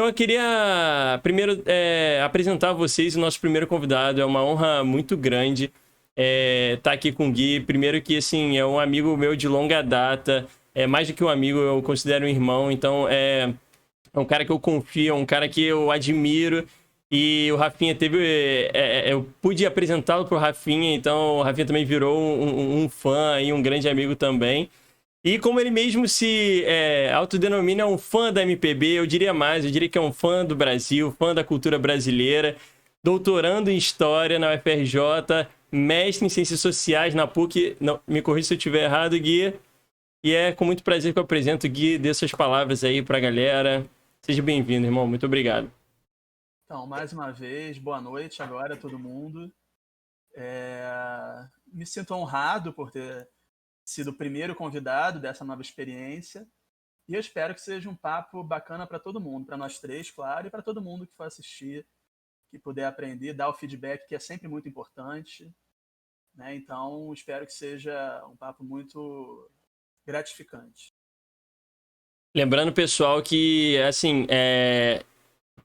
Então eu queria primeiro apresentar a vocês o nosso primeiro convidado. É uma honra muito grande estar aqui com o Gui. Primeiro que, assim, é um amigo meu de longa data. É mais do que um amigo, eu considero um irmão. Então é um cara que eu confio, é um cara que eu admiro. E o Rafinha teve... eu pude apresentá-lo pro Rafinha, então o Rafinha também virou um fã e um grande amigo também. E como ele mesmo se autodenomina um fã da MPB, eu diria mais, eu diria que é um fã do Brasil, fã da cultura brasileira, doutorando em História na UFRJ, mestre em Ciências Sociais na PUC, não, me corrija se eu estiver errado, Gui, e é com muito prazer que eu apresento o Gui, dê suas palavras aí pra galera. Seja bem-vindo, irmão, muito obrigado. Então, mais uma vez, boa noite agora a todo mundo. Me sinto honrado por ter sido o primeiro convidado dessa nova experiência e eu espero que seja um papo bacana para todo mundo, para nós três, claro, e para todo mundo que for assistir, que puder aprender, dar o feedback, que é sempre muito importante, né? Então, espero que seja um papo muito gratificante. Lembrando, pessoal, que, assim,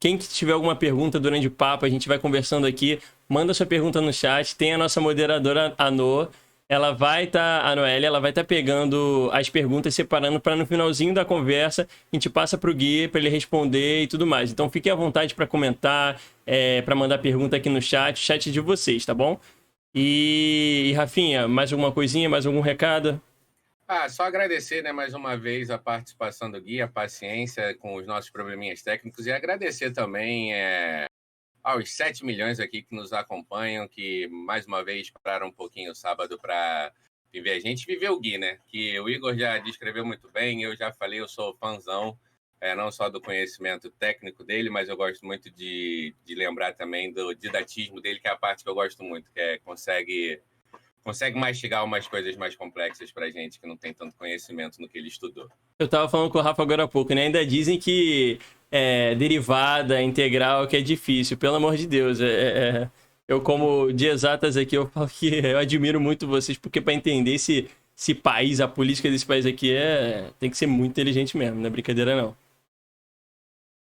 quem tiver alguma pergunta durante o papo, a gente vai conversando aqui, manda sua pergunta no chat. Tem a nossa moderadora, a No. Ela vai estar, a Noelle, ela vai estar pegando as perguntas, separando para no finalzinho da conversa, a gente passa para o Gui, para ele responder e tudo mais. Então fiquem à vontade para comentar, para mandar pergunta aqui no chat, o chat é de vocês, tá bom? E Rafinha, mais alguma coisinha, mais algum recado? Só agradecer, né, mais uma vez a participação do Gui, a paciência com os nossos probleminhas técnicos e agradecer também aos 7 milhões aqui que nos acompanham, que mais uma vez pararam um pouquinho o sábado para viver a gente. Viver o Gui, né? Que o Igor já descreveu muito bem, eu já falei, eu sou fãzão, não só do conhecimento técnico dele, mas eu gosto muito de lembrar também do didatismo dele, que é a parte que eu gosto muito, que consegue mastigar umas coisas mais complexas pra gente que não tem tanto conhecimento no que ele estudou. Eu tava falando com o Rafa agora há pouco, né? Ainda dizem que derivada, integral, que é difícil. Pelo amor de Deus. Eu, como de exatas aqui, eu falo que eu admiro muito vocês, porque para entender esse país, a política desse país aqui, tem que ser muito inteligente mesmo, não é brincadeira não.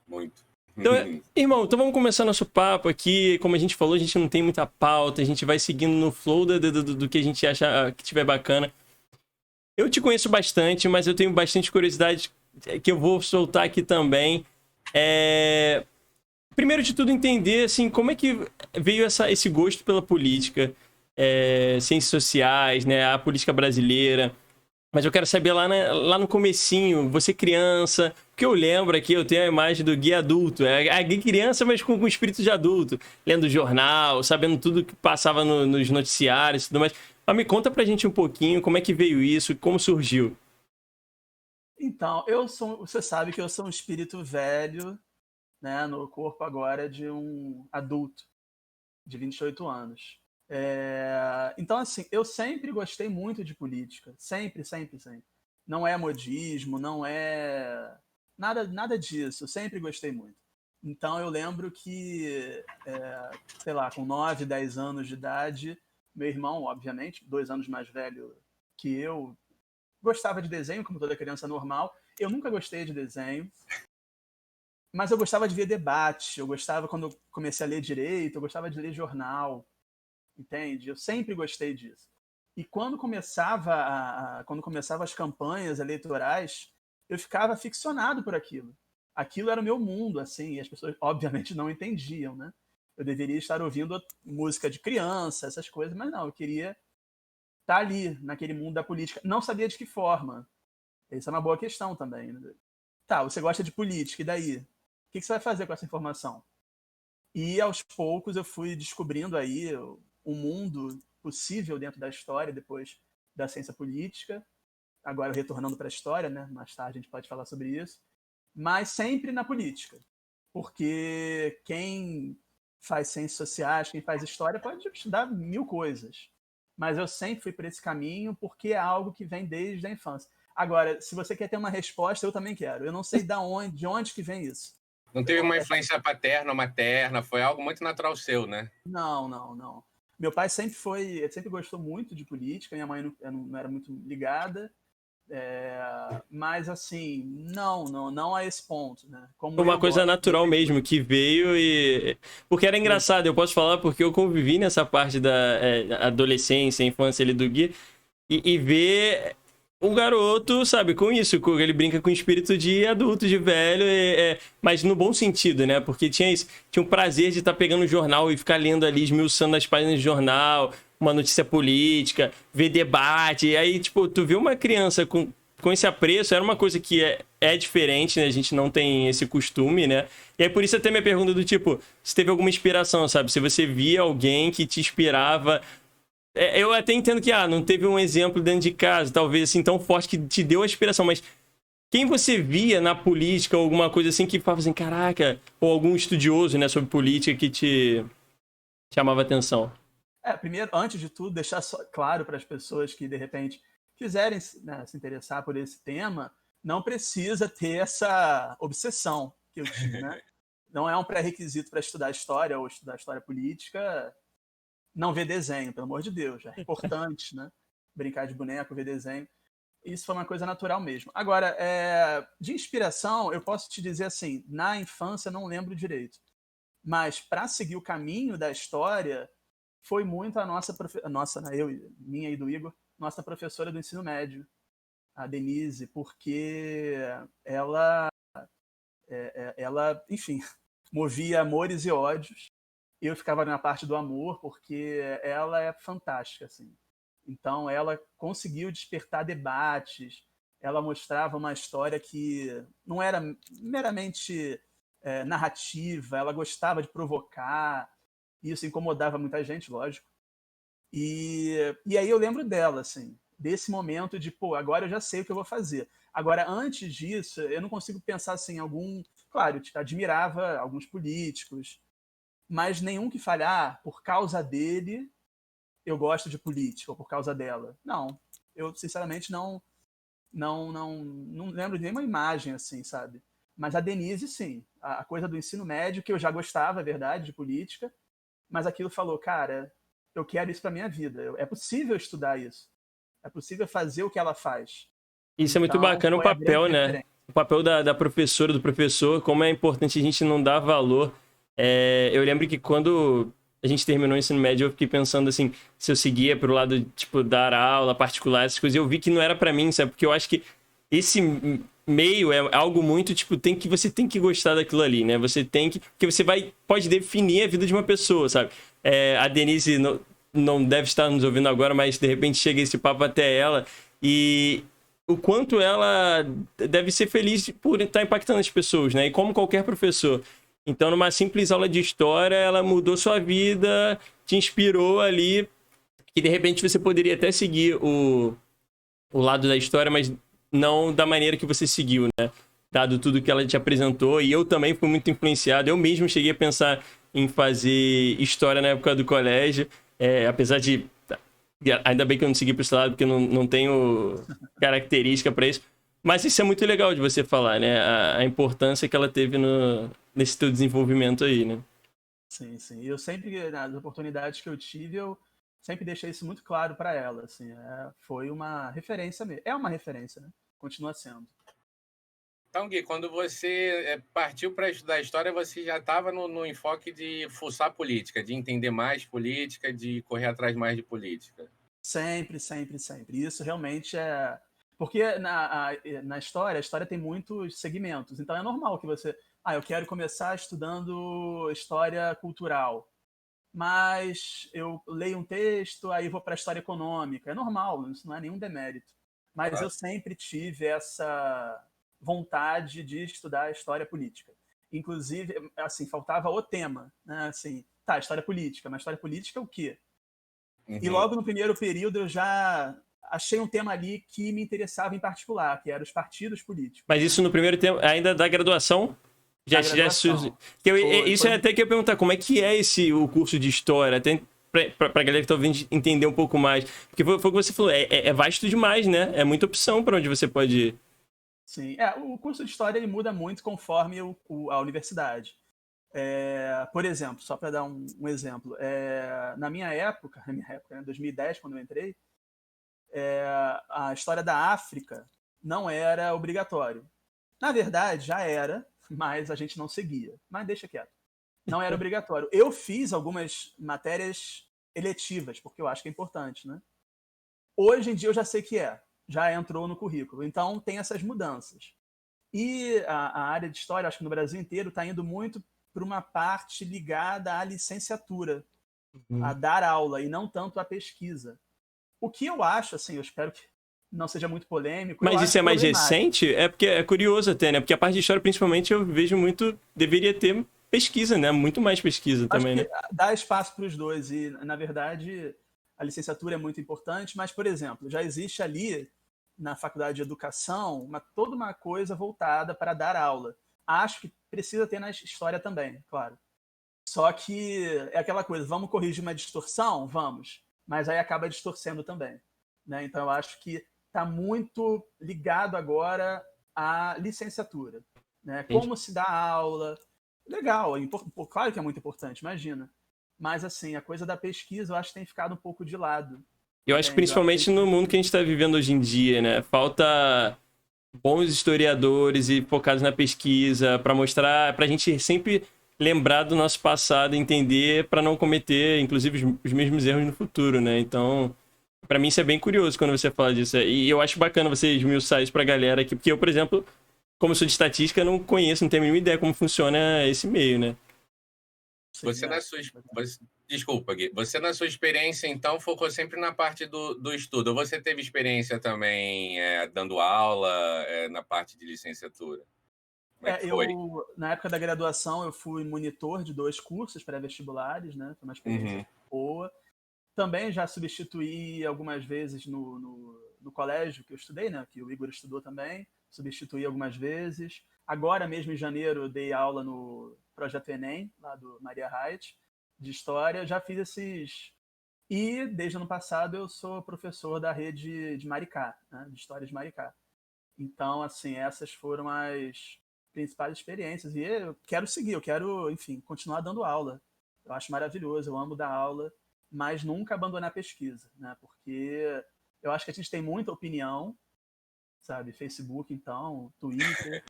Muito. Então, irmão, então vamos começar nosso papo aqui. Como a gente falou, a gente não tem muita pauta, a gente vai seguindo no flow do que a gente acha que tiver bacana. Eu te conheço bastante, mas eu tenho bastante curiosidade que eu vou soltar aqui também. Primeiro de tudo, entender assim, como é que veio esse gosto pela política, ciências sociais, né, a política brasileira. Mas eu quero saber lá no comecinho, você criança, porque eu lembro aqui, eu tenho a imagem do Gui adulto, a Gui criança, mas com espírito de adulto, lendo jornal, sabendo tudo que passava nos noticiários e tudo mais. Mas me conta pra gente um pouquinho como é que veio isso, como surgiu. Então, você sabe que eu sou um espírito velho, né, no corpo agora de um adulto de 28 anos. Então, assim, eu sempre gostei muito de política. Sempre, sempre, sempre. Não é modismo, não é nada disso. Eu sempre gostei muito. Então, eu lembro que, sei lá, com 9, 10 anos de idade, meu irmão, obviamente, 2 anos mais velho que eu, gostava de desenho, como toda criança normal. Eu nunca gostei de desenho, mas eu gostava de ver debate. Eu gostava, quando eu comecei a ler direito, eu gostava de ler jornal. Entende? Eu sempre gostei disso. E quando começava as campanhas eleitorais, eu ficava ficcionado por aquilo. Aquilo era o meu mundo, assim, e as pessoas obviamente não entendiam, né? Eu deveria estar ouvindo música de criança, essas coisas, mas não, eu queria estar ali, naquele mundo da política. Não sabia de que forma. Essa é uma boa questão também. Né? Tá, você gosta de política, e daí? O que você vai fazer com essa informação? E aos poucos eu fui descobrindo aí um mundo possível dentro da história depois da ciência política. Agora retornando para a história, né? Mais tarde a gente pode falar sobre isso. Mas sempre na política. Porque quem faz ciências sociais, quem faz história, pode estudar 1000 coisas. Mas eu sempre fui por esse caminho porque é algo que vem desde a infância. Agora, se você quer ter uma resposta, eu também quero. Eu não sei de onde que vem isso. Não teve uma influência paterna ou materna, foi algo muito natural seu, né? Não. Meu pai sempre gostou muito de política, minha mãe não era muito ligada. Mas, assim, não a esse ponto, né? Como Foi uma eu coisa gosto natural de mesmo, que veio e... Porque era engraçado, eu posso falar, porque eu convivi nessa parte da adolescência, infância ali do Gui, e ver o garoto, sabe, com isso, ele brinca com o espírito de adulto, de velho, mas no bom sentido, né? Porque tinha isso, tinha o prazer de estar pegando o jornal e ficar lendo ali, esmiuçando as páginas do jornal, uma notícia política, ver debate, e aí, tipo, tu vê uma criança com esse apreço, era uma coisa que é diferente, né? A gente não tem esse costume, né? E aí, por isso até minha pergunta do tipo, se teve alguma inspiração, sabe? Se você via alguém que te inspirava. Eu até entendo que, não teve um exemplo dentro de casa, talvez assim, tão forte que te deu a inspiração, mas quem você via na política ou alguma coisa assim que falava assim, caraca, ou algum estudioso, né, sobre política que te chamava atenção? Primeiro, antes de tudo, deixar claro para as pessoas que, de repente, quiserem, né, se interessar por esse tema, não precisa ter essa obsessão que eu tinha, né? Não é um pré-requisito para estudar história ou estudar história política não ver desenho, pelo amor de Deus. É importante, né? Brincar de boneco, ver desenho. Isso foi uma coisa natural mesmo. Agora, de inspiração, eu posso te dizer assim, na infância não lembro direito. Mas para seguir o caminho da história, foi muito a minha e do Igor, nossa professora do ensino médio, a Denise, porque ela, enfim, movia amores e ódios. Eu ficava na parte do amor, porque ela é fantástica, assim. Então, ela conseguiu despertar debates, ela mostrava uma história que não era meramente narrativa, ela gostava de provocar, isso incomodava muita gente, lógico. E aí eu lembro dela, assim, desse momento de, pô, agora eu já sei o que eu vou fazer. Agora, antes disso, eu não consigo pensar assim, Claro, eu admirava alguns políticos, mas nenhum que fale, por causa dele eu gosto de política, ou por causa dela. Não, eu sinceramente não lembro de nenhuma imagem assim, sabe? Mas a Denise, sim, a coisa do ensino médio, que eu já gostava, é verdade, de política, mas aquilo falou, cara, eu quero isso para minha vida, é possível estudar isso, é possível fazer o que ela faz. Isso é muito Então, bacana, o foi a grande papel, né? referência. O papel da professora, do professor, como é importante a gente não dar valor. Eu lembro que quando a gente terminou o ensino médio, eu fiquei pensando assim, se eu seguia pro lado, tipo, dar aula particular, essas coisas, eu vi que não era pra mim, sabe? Porque eu acho que esse meio é algo muito, tipo, você tem que gostar daquilo ali, né? Você tem que... Porque você pode definir a vida de uma pessoa, sabe? A Denise não deve estar nos ouvindo agora, mas de repente chega esse papo até ela e o quanto ela deve ser feliz por estar impactando as pessoas, né? E como qualquer professor. Então, numa simples aula de história, ela mudou sua vida, te inspirou ali, que de repente você poderia até seguir o lado da história, mas não da maneira que você seguiu, né? Dado tudo que ela te apresentou. E eu também fui muito influenciado. Eu mesmo cheguei a pensar em fazer história na época do colégio, apesar de... Ainda bem que eu não segui para esse lado, porque eu não tenho característica para isso. Mas isso é muito legal de você falar, né? A importância que ela teve nesse teu desenvolvimento aí, né? Sim, sim. E eu sempre, nas oportunidades que eu tive, eu sempre deixei isso muito claro para ela, assim, foi uma referência mesmo. É uma referência, né? Continua sendo. Então, Gui, quando você partiu para estudar história, você já estava no enfoque de fuçar política, de entender mais política, de correr atrás mais de política. Sempre, sempre, sempre. Isso realmente é. Porque na história, a história tem muitos segmentos. Então é normal que você. Eu quero começar estudando história cultural. Mas eu leio um texto, aí vou para a história econômica. É normal, isso não é nenhum demérito. Mas eu Claro. sempre tive essa vontade de estudar história política. Inclusive, assim, faltava o tema, né? Assim, tá, história política, mas história política é o quê? E Uhum. logo no primeiro período eu já achei um tema ali que me interessava em particular, que eram os partidos políticos, Mas né? isso no primeiro tempo, ainda da graduação, Da já graduação. isso é até que eu ia perguntar, como é que é o curso de história? Até pra galera que tá ouvindo entender um pouco mais. Porque foi o que você falou, é vasto demais, né? É muita opção para onde você pode ir. Sim, o curso de história ele muda muito conforme a universidade. Por exemplo, só para dar um exemplo, na minha época, né, 2010, quando eu entrei, a história da África não era obrigatório. Na verdade, já era, mas a gente não seguia. Mas deixa quieto. Não era obrigatório. Eu fiz algumas matérias eletivas, porque eu acho que é importante, né? Hoje em dia eu já sei que já entrou no currículo. Então tem essas mudanças. E a área de história, acho que no Brasil inteiro, está indo muito para uma parte ligada à licenciatura, a dar aula, e não tanto à pesquisa. O que eu acho, assim, eu espero que não seja muito polêmico. Mas isso é mais recente? É porque é curioso até, né? Porque a parte de história, principalmente, eu vejo muito. Deveria ter pesquisa, né? Muito mais pesquisa também, né? Dá espaço para os dois. E, na verdade, a licenciatura é muito importante, mas, por exemplo, já existe ali, na faculdade de educação, toda uma coisa voltada para dar aula. Acho que precisa ter na história também, claro. Só que é aquela coisa, vamos corrigir uma distorção? Vamos. Mas aí acaba distorcendo também, né? Então, eu acho que está muito ligado agora à licenciatura, né? Como se dá aula. Legal, claro que é muito importante, imagina. Mas, assim, a coisa da pesquisa eu acho que tem ficado um pouco de lado. Eu acho que principalmente no mundo que a gente está vivendo hoje em dia, né? Falta bons historiadores e focados na pesquisa para mostrar, para a gente sempre lembrar do nosso passado, entender para não cometer, inclusive, os mesmos erros no futuro, né? Então, para mim isso é bem curioso quando você fala disso. E eu acho bacana você esmiuçar isso pra galera aqui, porque eu, por exemplo, como sou de estatística, não conheço, não tenho a mínima ideia como funciona esse meio, né? Você na sua... Desculpa, Gui. Você, na sua experiência, então, focou sempre na parte do estudo. Ou você teve experiência também dando aula na parte de licenciatura? Como é que foi? Na época da graduação, eu fui monitor de 2 cursos pré-vestibulares, né? Foi uma experiência boa. Também já substituí algumas vezes no colégio que eu estudei, né? Que o Igor estudou também. Substituí algumas vezes. Agora mesmo, em janeiro, eu dei aula no Projeto Enem, lá do Maria Reit, de História. Já fiz esses... E, desde o ano passado, eu sou professor da rede de Maricá, né? De História de Maricá. Então, assim, essas foram as principais experiências. E eu quero seguir, eu quero, enfim, continuar dando aula. Eu acho maravilhoso, eu amo dar aula, mas nunca abandonar a pesquisa, né? Porque eu acho que a gente tem muita opinião, sabe? Facebook, então, Twitter,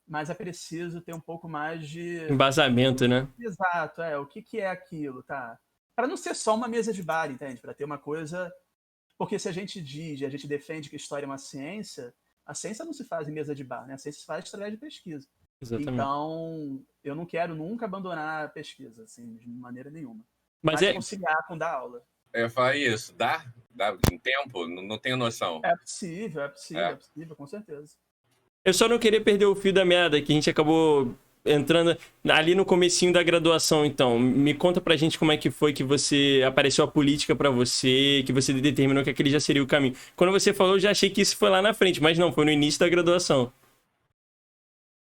mas é preciso ter um pouco mais de... Embasamento, né? Exato, o que é aquilo, tá? Para não ser só uma mesa de bar, entende? Para ter uma coisa... Porque se a gente diz, a gente defende que história é uma ciência, a ciência não se faz em mesa de bar, né? A ciência se faz através de pesquisa. Exatamente. Então, eu não quero nunca abandonar a pesquisa, assim, de maneira nenhuma. Mas conciliar com dar aula. Eu ia falar isso. Dá em tempo? Não tenho noção. É possível, com certeza. Eu só não queria perder o fio da meada, que a gente acabou entrando ali no comecinho da graduação, então. Me conta pra gente como é que foi que você apareceu a política pra você, que você determinou que aquele já seria o caminho. Quando você falou, eu já achei que isso foi lá na frente, mas não, foi no início da graduação.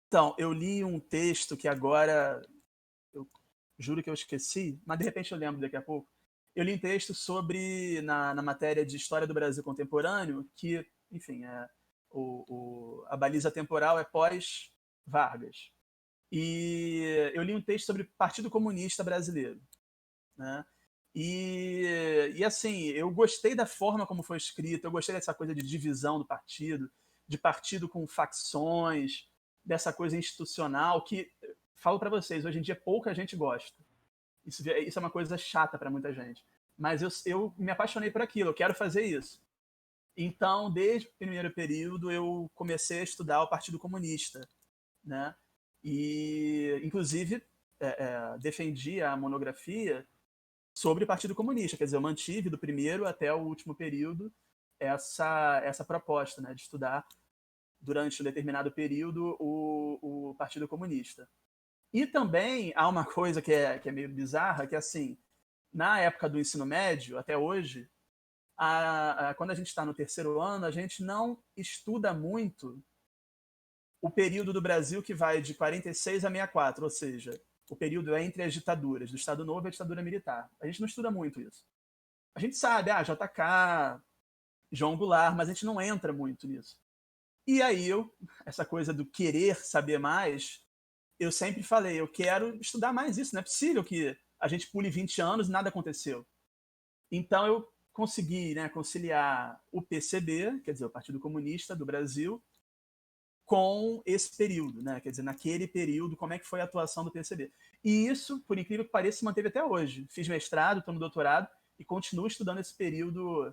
Então, eu li um texto que agora, eu juro que eu esqueci, mas de repente eu lembro daqui a pouco. Eu li um texto sobre, na matéria de História do Brasil Contemporâneo, que, enfim, a baliza temporal é pós-Vargas. E eu li um texto sobre Partido Comunista Brasileiro, né? E assim, eu gostei da forma como foi escrito, eu gostei dessa coisa de divisão do partido, de partido com facções, dessa coisa institucional que, falo para vocês, hoje em dia pouca gente gosta. Isso é uma coisa chata para muita gente. Mas eu me apaixonei por aquilo, eu quero fazer isso. Então, desde o primeiro período, eu comecei a estudar o Partido Comunista, né? E, inclusive, defendi a monografia sobre o Partido Comunista. Quer dizer, eu mantive do primeiro até o último período essa proposta, né, de estudar durante um determinado período o Partido Comunista. E também há uma coisa que é meio bizarra, que é assim, na época do ensino médio, até hoje, quando a gente está no terceiro ano, a gente não estuda muito o período do Brasil que vai de 46 a 64, ou seja, o período é entre as ditaduras, do Estado Novo e a ditadura militar. A gente não estuda muito isso. A gente sabe, JK, João Goulart, mas a gente não entra muito nisso. E aí essa coisa do querer saber mais, eu sempre falei, eu quero estudar mais isso, não é possível que a gente pule 20 anos e nada aconteceu. Então eu consegui, né, conciliar o PCB, quer dizer, o Partido Comunista do Brasil, com esse período, né? Quer dizer, naquele período, como é que foi a atuação do PCB. E isso, por incrível que pareça, se manteve até hoje. Fiz mestrado, estou no doutorado e continuo estudando esse período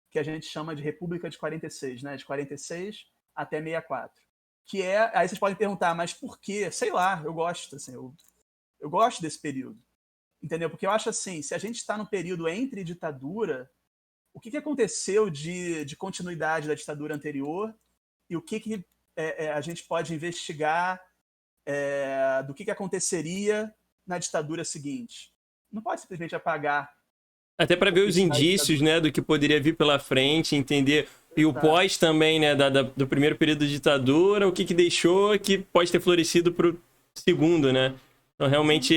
que a gente chama de República de 46, né? De 46 até 64. Que é... Aí vocês podem perguntar, mas por quê? Sei lá, eu gosto, assim, eu gosto desse período. Entendeu? Porque eu acho assim, se a gente está no período entre ditadura, o que aconteceu de continuidade da ditadura anterior e o que a gente pode investigar do que aconteceria na ditadura seguinte. Não pode simplesmente apagar. Até para ver os indícios, né, do que poderia vir pela frente, entender. E o pós também, né, do primeiro período de ditadura, o que deixou, que pode ter florescido para o segundo, né? Então, realmente,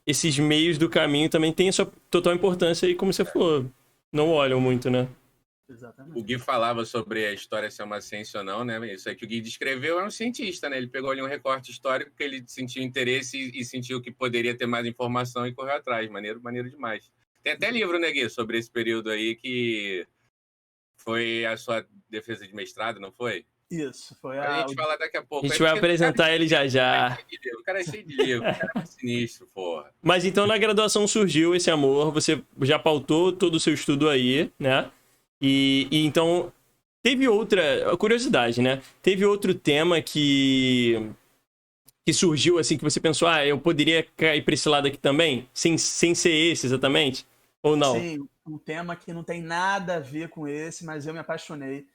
esses meios do caminho também têm a sua total importância e, como você falou, não olham muito, né? Exatamente. O Gui falava sobre a história ser uma ciência ou não, né? Isso aí que o Gui descreveu é um cientista, né? Ele pegou ali um recorte histórico que ele sentiu interesse e sentiu que poderia ter mais informação e correu atrás. Maneiro, maneiro demais. Tem até livro, né, Gui, sobre esse período aí que foi a sua defesa de mestrado, não foi? Isso, foi a gente fala daqui a pouco. A gente vai apresentar ele já já. O cara é cheio de livro, o cara é sinistro, porra. Mas então na graduação surgiu esse amor, você já pautou todo o seu estudo aí, né? E então teve outra curiosidade, né? Teve outro tema que surgiu assim que você pensou, eu poderia cair para esse lado aqui também, sem ser esse exatamente, ou não? Sim, um tema que não tem nada a ver com esse, mas eu me apaixonei,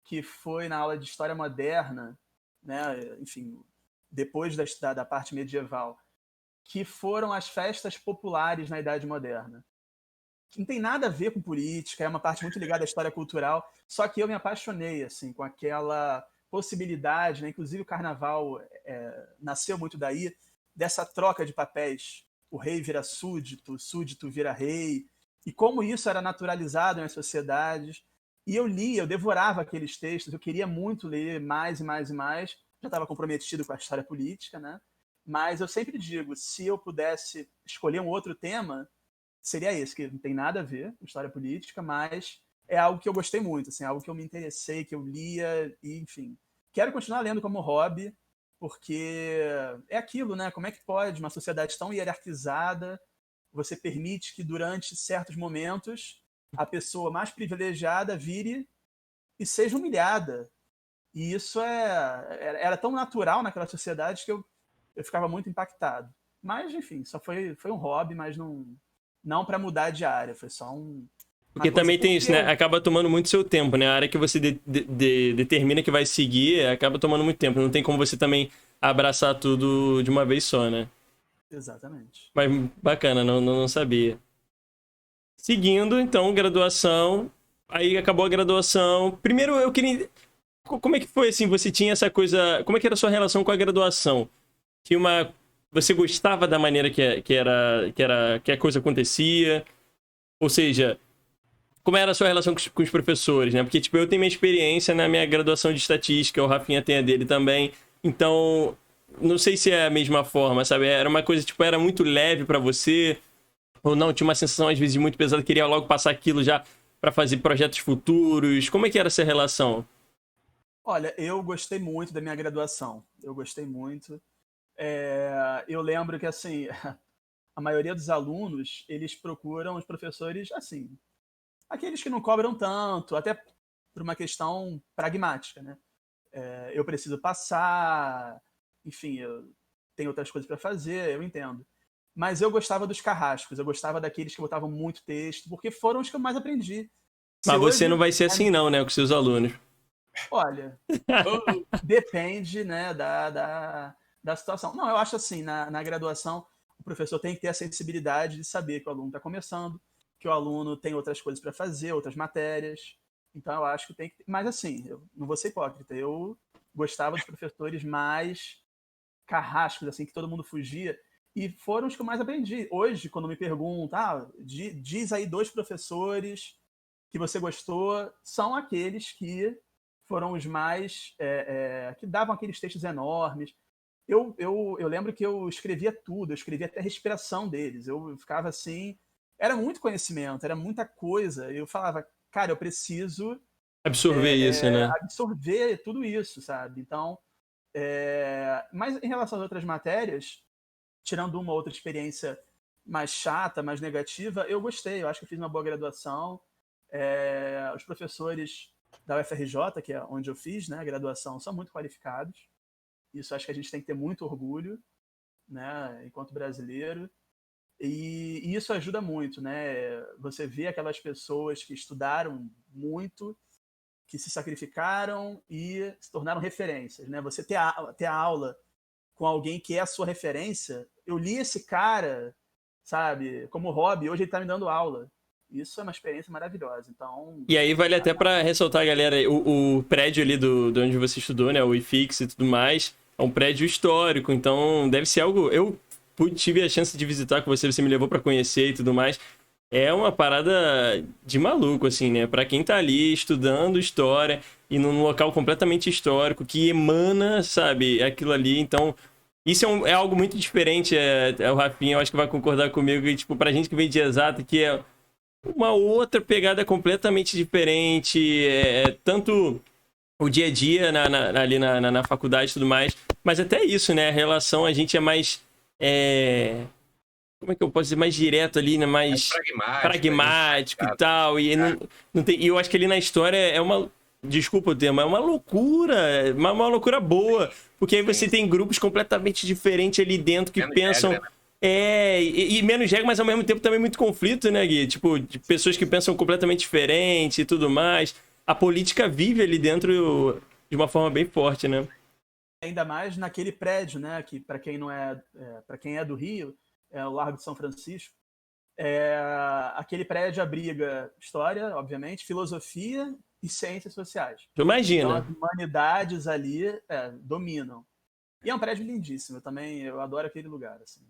que foi na aula de História Moderna, né? Enfim, depois da parte medieval, que foram as festas populares na Idade Moderna. Que não tem nada a ver com política, é uma parte muito ligada à história cultural, só que eu me apaixonei assim com aquela possibilidade, né? Inclusive o Carnaval nasceu muito daí, dessa troca de papéis, o rei vira súdito, o súdito vira rei, e como isso era naturalizado nas sociedades. E eu devorava aqueles textos, eu queria muito ler mais e mais e mais, já estava comprometido com a história política, né? Mas eu sempre digo, se eu pudesse escolher um outro tema, seria esse, que não tem nada a ver com história política, mas é algo que eu gostei muito, assim, algo que eu me interessei, que eu lia, e enfim. Quero continuar lendo como hobby, porque é aquilo, né? Como é que pode uma sociedade tão hierarquizada, você permite que durante certos momentos a pessoa mais privilegiada vire e seja humilhada. E isso era tão natural naquela sociedade que eu ficava muito impactado. Mas, enfim, só foi um hobby, mas não para mudar de área, foi só Porque também tem isso, né? Acaba tomando muito seu tempo, né? A área que você determina que vai seguir acaba tomando muito tempo. Não tem como você também abraçar tudo de uma vez só, né? Exatamente. Mas bacana, não sabia. Seguindo, então, graduação. Aí acabou a graduação. Primeiro eu queria... Como é que foi, assim, você tinha essa coisa... Como é que era a sua relação com a graduação? Tinha uma... Você gostava da maneira que a coisa acontecia? Ou seja, como era a sua relação com os professores, né? Porque, tipo, eu tenho minha experiência na minha graduação de estatística, o Rafinha tem a dele também. Então, não sei se é a mesma forma, sabe? Era uma coisa, tipo, era muito leve pra você, ou não? Tinha uma sensação, às vezes, muito pesada, queria logo passar aquilo já pra fazer projetos futuros. Como é que era essa relação? Olha, eu gostei muito da minha graduação. Eu gostei muito. Eu lembro que, assim, a maioria dos alunos, eles procuram os professores, assim, aqueles que não cobram tanto, até por uma questão pragmática, né? Eu preciso passar, enfim, eu tenho outras coisas para fazer, eu entendo. Mas eu gostava dos carrascos, eu gostava daqueles que botavam muito texto, porque foram os que eu mais aprendi. Mas você não vai ser assim não, né, com seus alunos. Olha, depende, né, da situação. Não, eu acho assim, na graduação, o professor tem que ter a sensibilidade de saber que o aluno está começando, que o aluno tem outras coisas para fazer, outras matérias. Então, eu acho que tem que... Mas, assim, eu não vou ser hipócrita. Eu gostava dos professores mais carrascos, assim, que todo mundo fugia. E foram os que eu mais aprendi. Hoje, quando me perguntam, diz aí 2 professores que você gostou, são aqueles que foram os mais... que davam aqueles textos enormes. Eu lembro que eu escrevia tudo, eu escrevia até a respiração deles. Eu ficava assim... era muito conhecimento, era muita coisa. Eu falava, cara, eu preciso Absorver isso, né? absorver tudo isso, sabe? Então, mas em relação às outras matérias, tirando uma outra experiência mais chata, mais negativa, eu gostei. Eu acho que eu fiz uma boa graduação. Os professores da UFRJ, que é onde eu fiz, né, a graduação, são muito qualificados. Isso acho que a gente tem que ter muito orgulho, né, enquanto brasileiro. E isso ajuda muito, né? Você vê aquelas pessoas que estudaram muito, que se sacrificaram e se tornaram referências, né? Você ter a aula com alguém que é a sua referência. Eu li esse cara, sabe, como hobby, hoje ele está me dando aula. Isso é uma experiência maravilhosa. Então, E aí vale até para ressaltar, galera, o prédio ali de onde você estudou, né, o IFIX e tudo mais, é um prédio histórico, então deve ser algo... Eu tive a chance de visitar com você me levou para conhecer e tudo mais. É uma parada de maluco, assim, né? Pra quem tá ali estudando história e num local completamente histórico, que emana, sabe, aquilo ali. Então, isso é algo muito diferente. O Rafinha, eu acho que vai concordar comigo. E, tipo, pra gente que vem de exata, que é uma outra pegada completamente diferente. Tanto o dia a dia ali na faculdade e tudo mais, mas até isso, né? A relação, a gente é mais... como é que eu posso dizer, mais direto ali, né? Mais pragmático e tal. E não tem, e eu acho que ali na história é uma... Desculpa o termo, é uma loucura. Uma loucura boa. Porque aí você tem grupos completamente diferentes ali dentro que pensam... Regra, né? E menos regra, mas ao mesmo tempo também muito conflito, né, Gui? Tipo, de pessoas que pensam completamente diferente e tudo mais. A política vive ali dentro de uma forma bem forte, né? Ainda mais naquele prédio, né? Que para quem não para quem é do Rio, é o Largo de São Francisco. Aquele prédio abriga história, obviamente, filosofia e ciências sociais. Imagina. Então as humanidades ali dominam. E é um prédio lindíssimo. Eu adoro aquele lugar. Assim.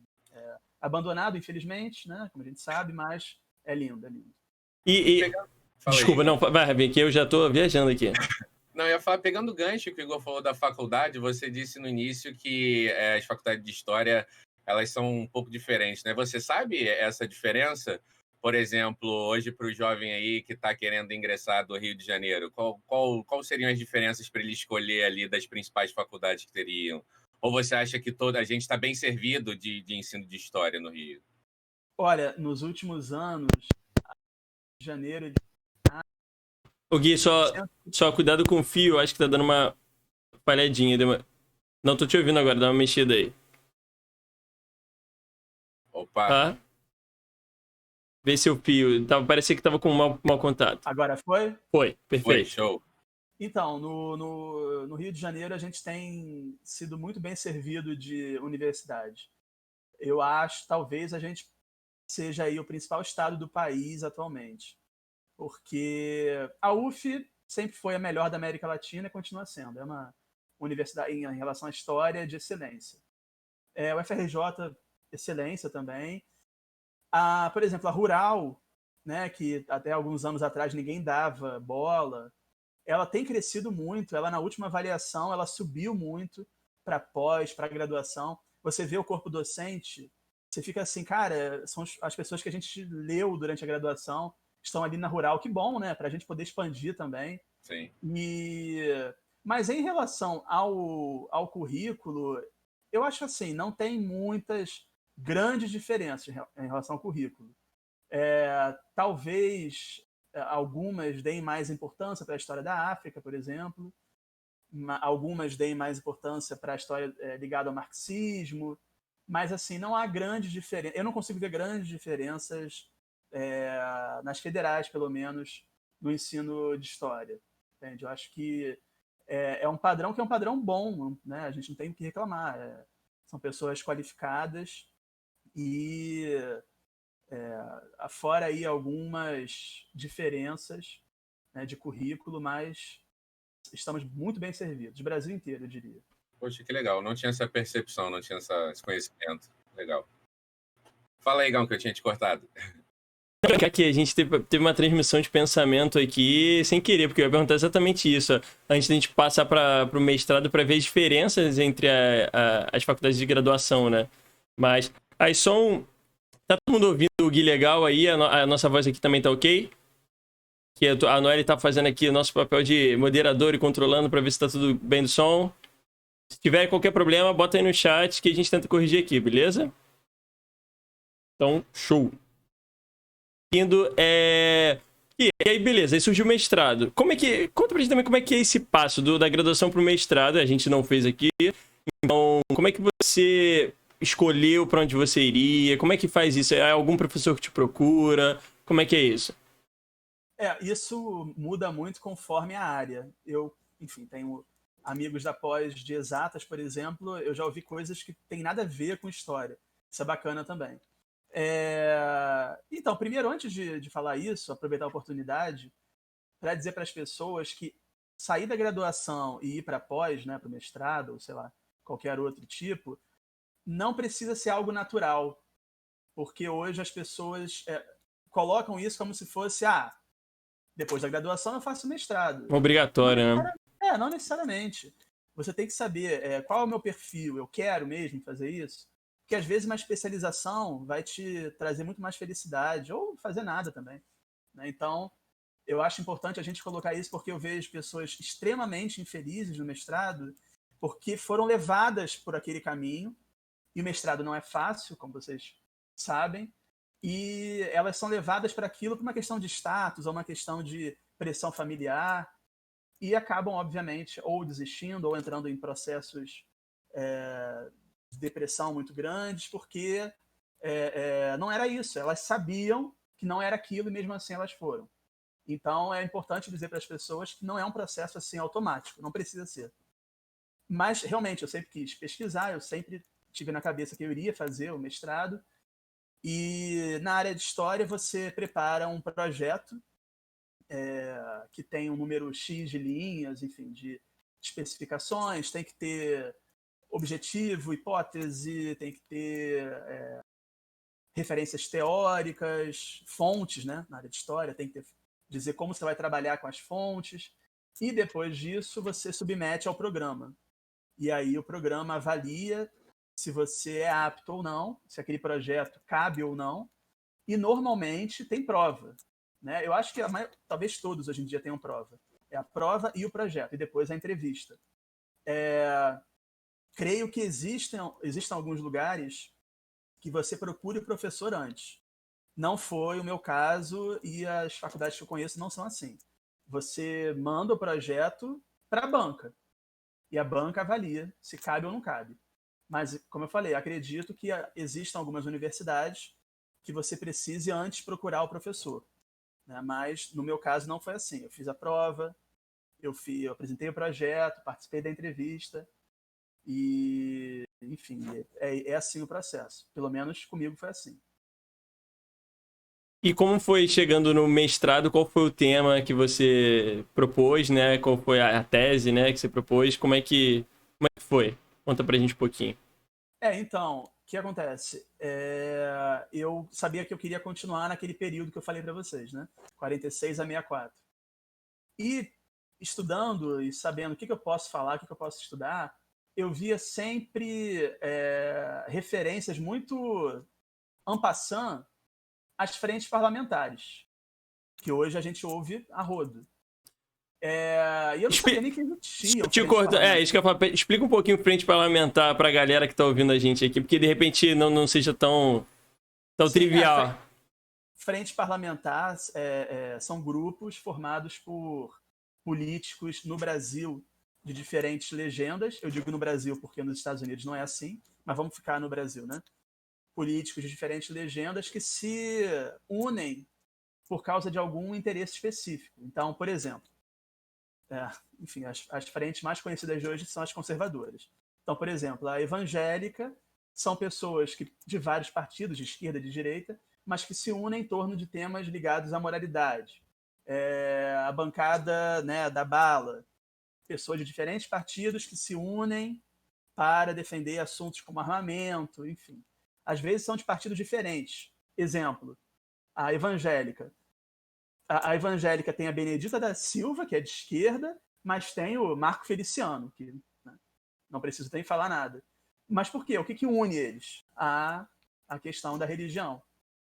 Abandonado, infelizmente, né? Como a gente sabe, mas é lindo, é lindo. Desculpa, não, vai, Rabi, que eu já tô viajando aqui. Não, eu ia falar, pegando o gancho que o Igor falou da faculdade, você disse no início que as faculdades de História, elas são um pouco diferentes, né? Você sabe essa diferença? Por exemplo, hoje para o jovem aí que está querendo ingressar do Rio de Janeiro, qual seriam as diferenças para ele escolher ali das principais faculdades que teriam? Ou você acha que toda a gente está bem servido de ensino de História no Rio? Olha, nos últimos anos, Rio de Janeiro... O Gui, só cuidado com o fio, acho que tá dando uma falhadinha. Não tô te ouvindo agora, dá uma mexida aí. Opa! Tá? Vê se o fio... parecia que tava com mau contato. Agora foi? Foi, perfeito. Foi, show. Então, no Rio de Janeiro, a gente tem sido muito bem servido de universidade. Eu acho, talvez, a gente seja aí o principal estado do país atualmente. Porque a UF sempre foi a melhor da América Latina e continua sendo. É uma universidade, em relação à história, de excelência. O FRJ, excelência também. Por exemplo, a Rural, né, que até alguns anos atrás ninguém dava bola, ela tem crescido muito. Ela, na última avaliação, ela subiu muito para pós, para graduação. Você vê o corpo docente, você fica assim, cara, são as pessoas que a gente leu durante a graduação, estão ali na Rural, que bom, né? Para a gente poder expandir também. Sim. Mas em relação ao currículo, eu acho assim, não tem muitas grandes diferenças em relação ao currículo. Talvez algumas deem mais importância para a história da África, por exemplo. Algumas deem mais importância para a história ligada ao marxismo. Mas, assim, não há grandes diferenças. Eu não consigo ver grandes diferenças nas federais, pelo menos, no ensino de história. Entende? Eu acho que é um padrão que é um padrão bom, né? A gente não tem o que reclamar. São pessoas qualificadas e fora aí algumas diferenças, né, de currículo, mas estamos muito bem servidos, Brasil inteiro, eu diria. Poxa, que legal. Não tinha essa percepção, não tinha esse conhecimento. Legal. Fala aí, Gão, que eu tinha te cortado. Aqui, a gente teve uma transmissão de pensamento aqui sem querer, porque eu ia perguntar exatamente isso. Antes da gente passar para o mestrado, para ver as diferenças entre as faculdades de graduação, né? Mas aí tá todo mundo ouvindo o Gui legal aí? A nossa voz aqui também tá ok? Que a Noelle tá fazendo aqui o nosso papel de moderador e controlando para ver se tá tudo bem do som. Se tiver qualquer problema, bota aí no chat que a gente tenta corrigir aqui, beleza? Então, show. Indo, E aí, beleza, aí surgiu o mestrado. Conta pra gente também como é que é esse passo da graduação pro mestrado, a gente não fez aqui. Então, como é que você escolheu para onde você iria? Como é que faz isso? É algum professor que te procura? Como é que é isso? Isso muda muito conforme a área. Eu, enfim, tenho amigos da pós de exatas, por exemplo, eu já ouvi coisas que tem nada a ver com história. Isso é bacana também. Então, primeiro, antes de falar isso, aproveitar a oportunidade para dizer para as pessoas que sair da graduação e ir para pós, né, para o mestrado, ou sei lá, qualquer outro tipo, não precisa ser algo natural, porque hoje as pessoas colocam isso como se fosse, depois da graduação eu faço mestrado. Obrigatório, né? Não necessariamente. Você tem que saber qual é o meu perfil, eu quero mesmo fazer isso? Porque às vezes uma especialização vai te trazer muito mais felicidade, ou fazer nada também, né? Então, eu acho importante a gente colocar isso porque eu vejo pessoas extremamente infelizes no mestrado porque foram levadas por aquele caminho, e o mestrado não é fácil, como vocês sabem, e elas são levadas para aquilo por uma questão de status ou uma questão de pressão familiar, e acabam, obviamente, ou desistindo ou entrando em processos de depressão muito grandes, porque não era isso. Elas sabiam que não era aquilo e mesmo assim elas foram. Então é importante dizer para as pessoas que não é um processo assim automático, não precisa ser. Mas realmente eu sempre quis pesquisar, eu sempre tive na cabeça que eu iria fazer o mestrado, e na área de história você prepara um projeto que tem um número X de linhas, enfim, de especificações, tem que ter objetivo, hipótese, tem que ter referências teóricas, fontes, né? Na área de história tem que dizer como você vai trabalhar com as fontes, e depois disso você submete ao programa. E aí o programa avalia se você é apto ou não, se aquele projeto cabe ou não, e normalmente tem prova, né? Eu acho que talvez todos hoje em dia tenham prova. É a prova e o projeto, e depois a entrevista. Creio que existem alguns lugares que você procure o professor antes. Não foi o meu caso, e as faculdades que eu conheço não são assim. Você manda o projeto para a banca, e a banca avalia se cabe ou não cabe. Mas, como eu falei, acredito que existam algumas universidades que você precise antes procurar o professor, né? Mas, no meu caso, não foi assim. Eu fiz a prova, eu apresentei o projeto, participei da entrevista, e, enfim, é assim o processo. Pelo menos comigo foi assim. E como foi chegando no mestrado? Qual foi o tema que você propôs, né? Qual foi a tese, né, que você propôs? Como é que foi? Conta pra gente um pouquinho. Então, o que acontece? Eu sabia que eu queria continuar naquele período que eu falei para vocês, né? 46 a 64. E estudando e sabendo o que eu posso falar, o que eu posso estudar, eu via sempre referências muito en passant às frentes parlamentares, que hoje a gente ouve a rodo. E eu não sabia nem que existia. Isso que eu falo, explica um pouquinho frente parlamentar pra galera que tá ouvindo a gente aqui, porque de repente não seja tão trivial. Frente parlamentar são grupos formados por políticos no Brasil de diferentes legendas. Eu digo no Brasil porque nos Estados Unidos não é assim, mas vamos ficar no Brasil, né? Políticos de diferentes legendas que se unem por causa de algum interesse específico. Então, por exemplo, enfim, as frentes mais conhecidas de hoje são as conservadoras. Então, por exemplo, a evangélica são pessoas de vários partidos, de esquerda e de direita, mas que se unem em torno de temas ligados à moralidade. A bancada, né, da bala, pessoas de diferentes partidos que se unem para defender assuntos como armamento, enfim. Às vezes são de partidos diferentes. Exemplo, a evangélica. A evangélica tem a Benedita da Silva, que é de esquerda, mas tem o Marco Feliciano, que, né, não preciso nem falar nada. Mas por quê? O que une eles? A questão da religião.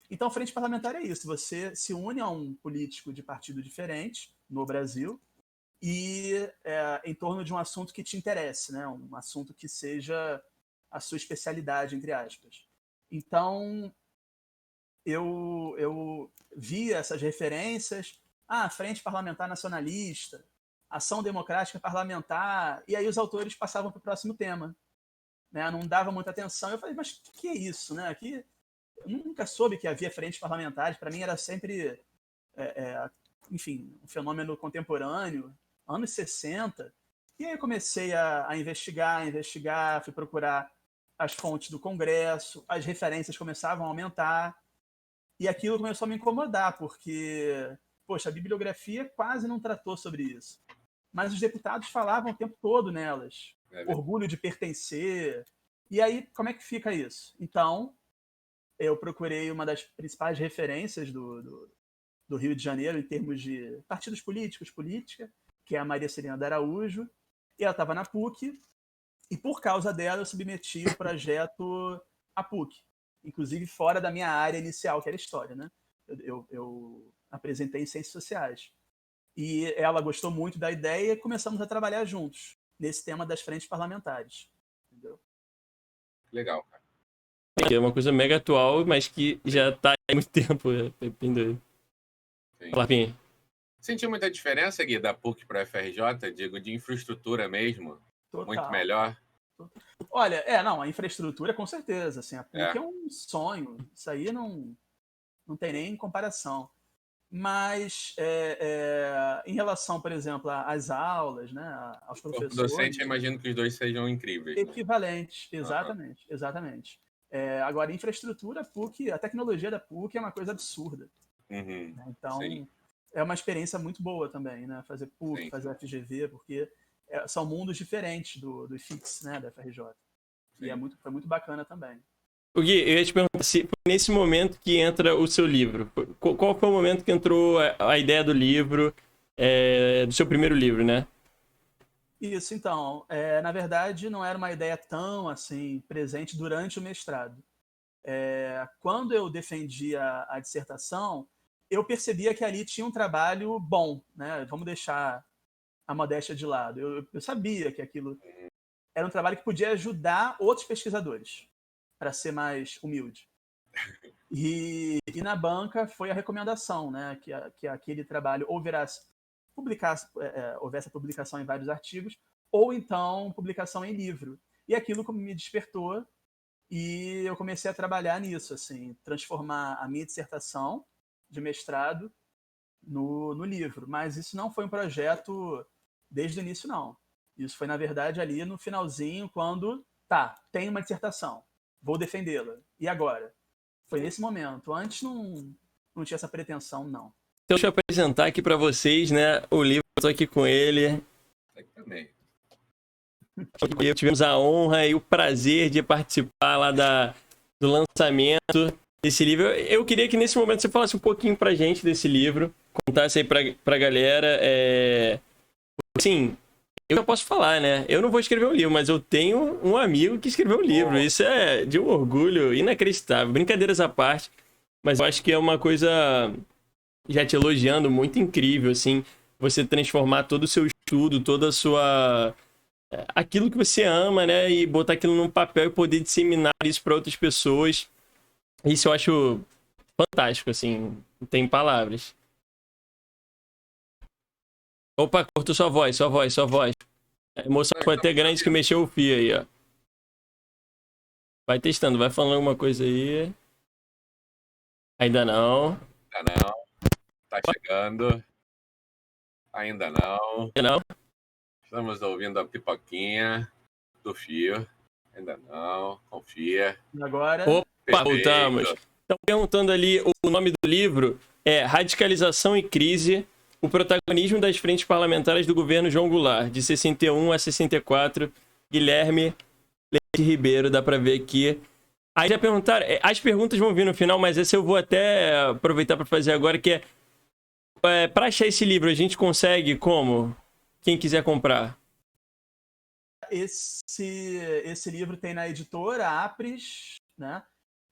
Então, frente parlamentar é isso. Você se une a um político de partido diferente no Brasil e em torno de um assunto que te interesse, né? Um assunto que seja a sua especialidade, entre aspas. Então, eu via essas referências, Frente Parlamentar Nacionalista, Ação Democrática Parlamentar, e aí os autores passavam para o próximo tema, né? Não dava muita atenção. Eu falei, mas o que é isso, né? Aqui, eu nunca soube que havia frentes parlamentares, para mim era sempre, enfim, um fenômeno contemporâneo, anos 60. E aí eu comecei a investigar, fui procurar as fontes do Congresso, as referências começavam a aumentar, e aquilo começou a me incomodar, porque, poxa, a bibliografia quase não tratou sobre isso. Mas os deputados falavam o tempo todo nelas. Orgulho de pertencer. E aí, como é que fica isso? Então, eu procurei uma das principais referências do Rio de Janeiro em termos de partidos políticos, política, que é a Maria Celina de Araújo, e ela estava na PUC, e por causa dela eu submeti o projeto à PUC, inclusive fora da minha área inicial, que era história, né? Eu apresentei em ciências sociais. E ela gostou muito da ideia e começamos a trabalhar juntos nesse tema das frentes parlamentares. Entendeu? Legal, cara. É uma coisa mega atual, mas que já está há muito tempo. Fala, Pinho. Sentiu muita diferença, Gui, da PUC para a FRJ? Digo, de infraestrutura mesmo? Total. Muito melhor? Olha, a infraestrutura com certeza. Assim, a PUC é um sonho. Isso aí não tem nem comparação. Mas em relação, por exemplo, às aulas, né, aos professores... Como docente, eu imagino que os dois sejam incríveis. Equivalentes, né? Exatamente. Agora, infraestrutura, a PUC, a tecnologia da PUC é uma coisa absurda. Uhum, então, sim. É uma experiência muito boa também, né? Fazer PUC, sim, fazer FGV, porque são mundos diferentes do IFIX, né, da FRJ. Sim. E foi muito bacana também. O Gui, eu ia te perguntar, se foi nesse momento que entra o seu livro. Qual foi o momento que entrou a ideia do livro, do seu primeiro livro, né? Isso, então. Na verdade, não era uma ideia tão assim presente durante o mestrado. Quando eu defendi a dissertação, eu percebia que ali tinha um trabalho bom, né? Vamos deixar a modéstia de lado. Eu sabia que aquilo era um trabalho que podia ajudar outros pesquisadores, para ser mais humilde. E na banca foi a recomendação, né? Que aquele trabalho houvesse publicação em vários artigos, ou então publicação em livro. E aquilo me despertou e eu comecei a trabalhar nisso, assim, transformar a minha dissertação de mestrado no livro. Mas isso não foi um projeto desde o início, não. Isso foi, na verdade, ali no finalzinho, quando, tem uma dissertação, vou defendê-la. E agora? Foi nesse momento. Antes não tinha essa pretensão, não. Então, deixa eu apresentar aqui para vocês, né, o livro. Estou aqui com ele. Aqui também. Tivemos a honra e o prazer de participar lá do lançamento desse livro. Eu queria que nesse momento você falasse um pouquinho pra gente desse livro, contasse aí pra galera. Assim, eu já posso falar, né? Eu não vou escrever um livro, mas eu tenho um amigo que escreveu um livro. Isso é de um orgulho inacreditável. Brincadeiras à parte, mas eu acho que é uma coisa, já te elogiando, muito incrível, assim, você transformar todo o seu estudo, toda a sua... aquilo que você ama, né? E botar aquilo num papel e poder disseminar isso para outras pessoas. Isso eu acho fantástico, assim. Não tem palavras. Opa, cortou sua voz. A emoção foi até grande que mexeu o fio aí, ó. Vai testando, vai falando alguma coisa aí. Ainda não. Ainda não. Tá chegando. Ainda não. Não. Estamos ouvindo a pipoquinha do fio. Ainda não. Confia. E agora? Opa, voltamos. Estão perguntando ali, o nome do livro é Radicalização e Crise, o protagonismo das frentes parlamentares do governo João Goulart, de 61 a 64, Guilherme Leite Ribeiro, dá para ver aqui. Aí já perguntaram, as perguntas vão vir no final, mas essa eu vou até aproveitar para fazer agora, que para achar esse livro, a gente consegue como? Quem quiser comprar. Esse livro tem na editora Apres, né?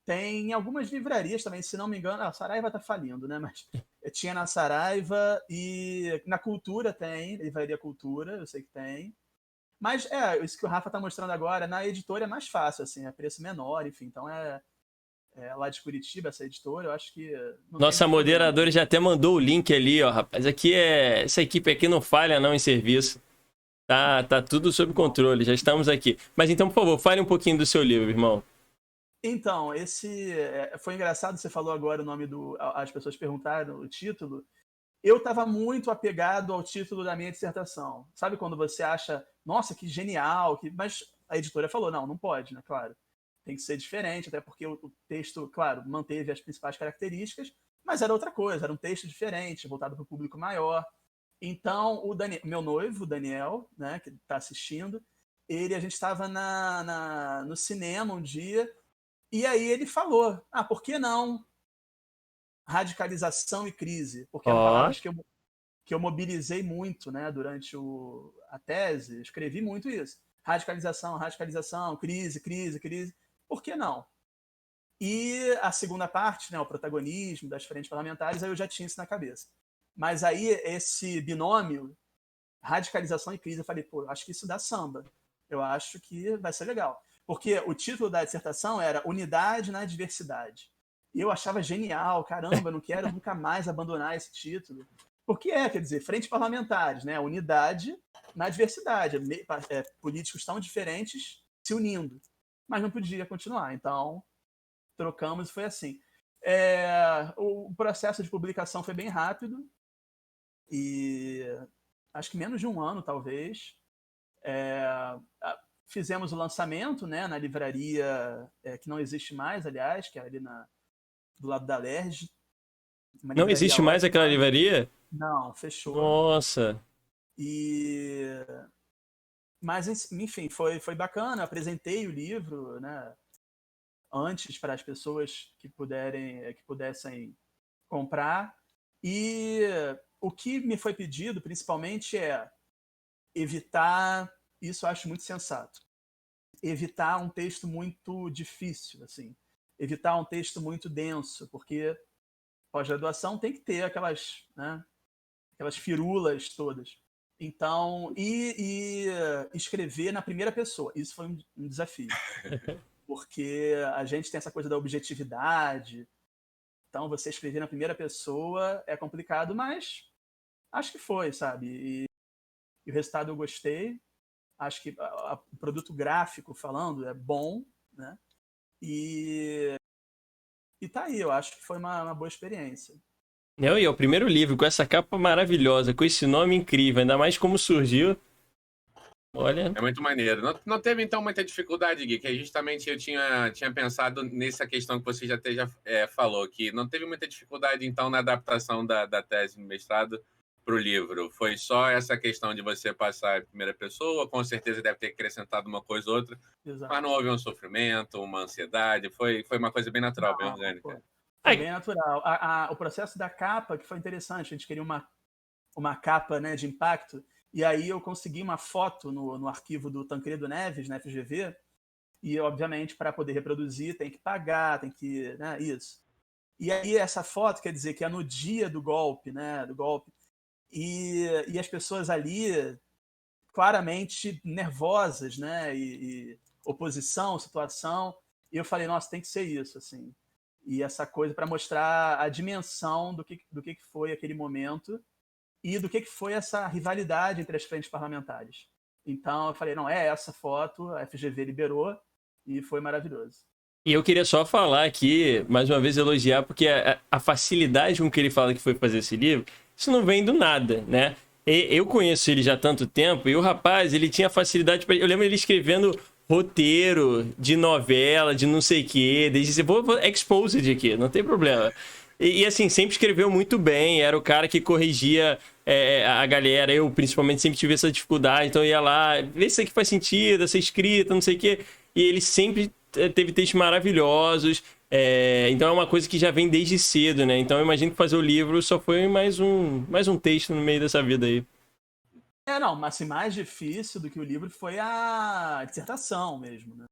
Tem em algumas livrarias também, se não me engano. A Saraiva tá falindo, né? Mas tinha na Saraiva e na Cultura tem, Livraria Cultura, eu sei que tem. Mas isso que o Rafa tá mostrando agora, na editora é mais fácil, assim, é preço menor, enfim. Então lá de Curitiba, essa editora, eu acho que não tem Nossa muito problema. moderadora já até mandou o link ali, ó, rapaz. Essa equipe aqui não falha não em serviço. Tá tudo sob controle, já estamos aqui. Mas então, por favor, fale um pouquinho do seu livro, irmão. Então, foi engraçado, você falou agora o nome as pessoas perguntaram o título. Eu estava muito apegado ao título da minha dissertação. Sabe quando você acha, nossa, que genial, mas a editora falou, não pode, né? Claro. Tem que ser diferente, até porque o texto, claro, manteve as principais características, mas era outra coisa, era um texto diferente, voltado para o público maior. Então, meu noivo, o Daniel, né, que está assistindo, a gente estava no cinema um dia, e aí ele falou, por que não radicalização e crise? Porque eram palavras que eu mobilizei muito, né, durante a tese, escrevi muito isso. Radicalização, crise. Por que não? E a segunda parte, né, o protagonismo das frentes parlamentares, aí eu já tinha isso na cabeça. Mas aí esse binômio, radicalização e crise, eu falei, acho que isso dá samba. Eu acho que vai ser legal. Porque o título da dissertação era Unidade na Diversidade. E eu achava genial, caramba, eu não quero nunca mais abandonar esse título. Porque quer dizer, frentes parlamentares, né? Unidade na diversidade. Políticos tão diferentes se unindo. Mas não podia continuar, então trocamos e foi assim. O processo de publicação foi bem rápido e acho que menos de um ano, talvez. Fizemos o lançamento, né, na livraria que não existe mais, aliás, que é ali do lado da Lerge. Não existe mais aquela livraria? Não, fechou. Nossa! Mas, enfim, foi bacana. Eu apresentei o livro, né, antes para as pessoas que pudessem comprar. E o que me foi pedido, principalmente, é evitar, isso eu acho muito sensato, evitar um texto muito difícil, assim, evitar um texto muito denso, porque pós-graduação tem que ter aquelas firulas todas. Então, e escrever na primeira pessoa, isso foi um desafio. Porque a gente tem essa coisa da objetividade, então você escrever na primeira pessoa é complicado, mas acho que foi, sabe? E o resultado eu gostei. Acho que o produto gráfico falando é bom, né? E tá aí, eu acho que foi uma boa experiência. Não, e é o primeiro livro com essa capa maravilhosa, com esse nome incrível, ainda mais como surgiu. Olha. É muito maneiro. Não teve, então, muita dificuldade, Gui, que justamente eu tinha pensado nessa questão que você já falou, que não teve muita dificuldade, então, na adaptação da tese no mestrado para o livro. Foi só essa questão de você passar em primeira pessoa, com certeza deve ter acrescentado uma coisa ou outra, Exato. mas não houve um sofrimento, uma ansiedade, foi uma coisa bem natural, bem orgânica. Foi bem natural. O processo da capa, que foi interessante, a gente queria uma capa, né, de impacto, e aí eu consegui uma foto no arquivo do Tancredo Neves, na FGV, e obviamente para poder reproduzir tem que pagar, tem que, né, isso. E aí essa foto quer dizer que é no dia do golpe, né, e as pessoas ali claramente nervosas, né, e oposição, situação, e eu falei, nossa, tem que ser isso, assim. E essa coisa para mostrar a dimensão do que foi aquele momento e do que foi essa rivalidade entre as frentes parlamentares. Então eu falei, não, é essa foto, a FGV liberou e foi maravilhoso. E eu queria só falar aqui, mais uma vez elogiar, porque a facilidade com que ele fala que foi fazer esse livro, isso não vem do nada, né? Eu conheço ele já há tanto tempo e o rapaz, ele tinha facilidade eu lembro ele escrevendo roteiro de novela, de não sei o quê, desde vou exposed aqui, não tem problema. E assim, sempre escreveu muito bem, era o cara que corrigia a galera, eu principalmente sempre tive essa dificuldade, então eu ia lá, vê se isso aqui faz sentido, essa escrita, não sei o quê, e ele sempre teve textos maravilhosos, então é uma coisa que já vem desde cedo, né? Então eu imagino que fazer o livro só foi mais um texto no meio dessa vida aí. Não, mas assim, mais difícil do que o livro foi a dissertação mesmo, né?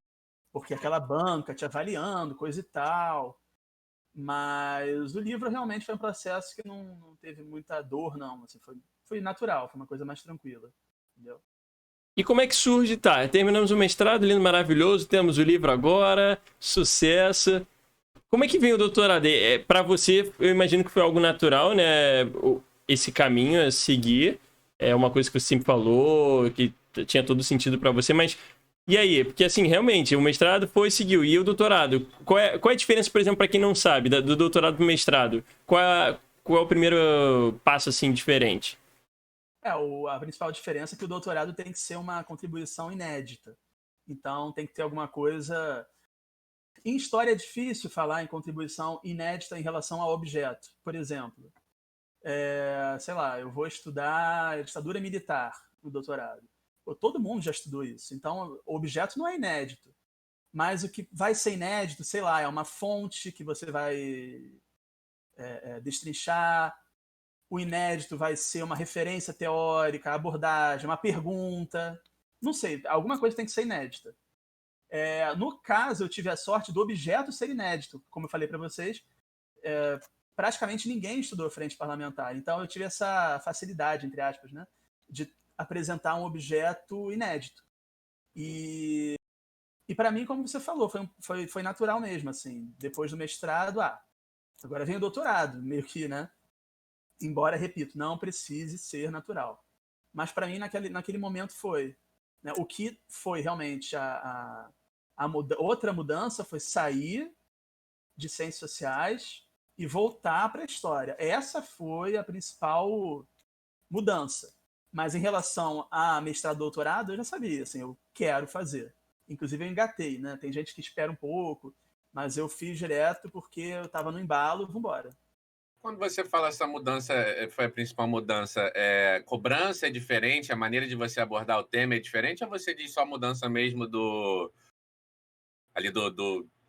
porque aquela banca te avaliando, coisa e tal. Mas o livro realmente foi um processo que não teve muita dor, não. Assim, foi natural, foi uma coisa mais tranquila. Entendeu? E como é que surge? Tá, terminamos o mestrado, lindo, maravilhoso, temos o livro agora, sucesso. Como é que vem o doutorado? Para você, eu imagino que foi algo natural, né? Esse caminho a seguir. É uma coisa que você sempre falou, que tinha todo sentido para você, mas e aí? Porque, assim, realmente, o mestrado seguiu. E o doutorado? Qual é a diferença, por exemplo, para quem não sabe, do doutorado para o mestrado? Qual é o primeiro passo, assim, diferente? A principal diferença é que o doutorado tem que ser uma contribuição inédita. Então, tem que ter alguma coisa... Em história é difícil falar em contribuição inédita em relação ao objeto. Por exemplo, sei lá, eu vou estudar a ditadura militar no doutorado. Todo mundo já estudou isso. Então, o objeto não é inédito. Mas o que vai ser inédito, sei lá, é uma fonte que você vai destrinchar. O inédito vai ser uma referência teórica, abordagem, uma pergunta. Não sei, alguma coisa tem que ser inédita. No caso, eu tive a sorte do objeto ser inédito. Como eu falei para vocês, praticamente ninguém estudou frente parlamentar. Então, eu tive essa facilidade, entre aspas, né, de apresentar um objeto inédito. E para mim, como você falou, foi natural mesmo. Assim, depois do mestrado, agora vem o doutorado, meio que, né? Embora, repito, não precise ser natural. Mas para mim, naquele momento foi. Né? O que foi realmente outra mudança foi sair de ciências sociais e voltar para a história. Essa foi a principal mudança. Mas em relação a mestrado e doutorado, eu já sabia, assim, eu quero fazer. Inclusive eu engatei, né? Tem gente que espera um pouco, mas eu fiz direto porque eu estava no embalo, vambora. Quando você fala essa mudança, foi a principal mudança, cobrança é diferente, a maneira de você abordar o tema é diferente, ou você diz só mudança mesmo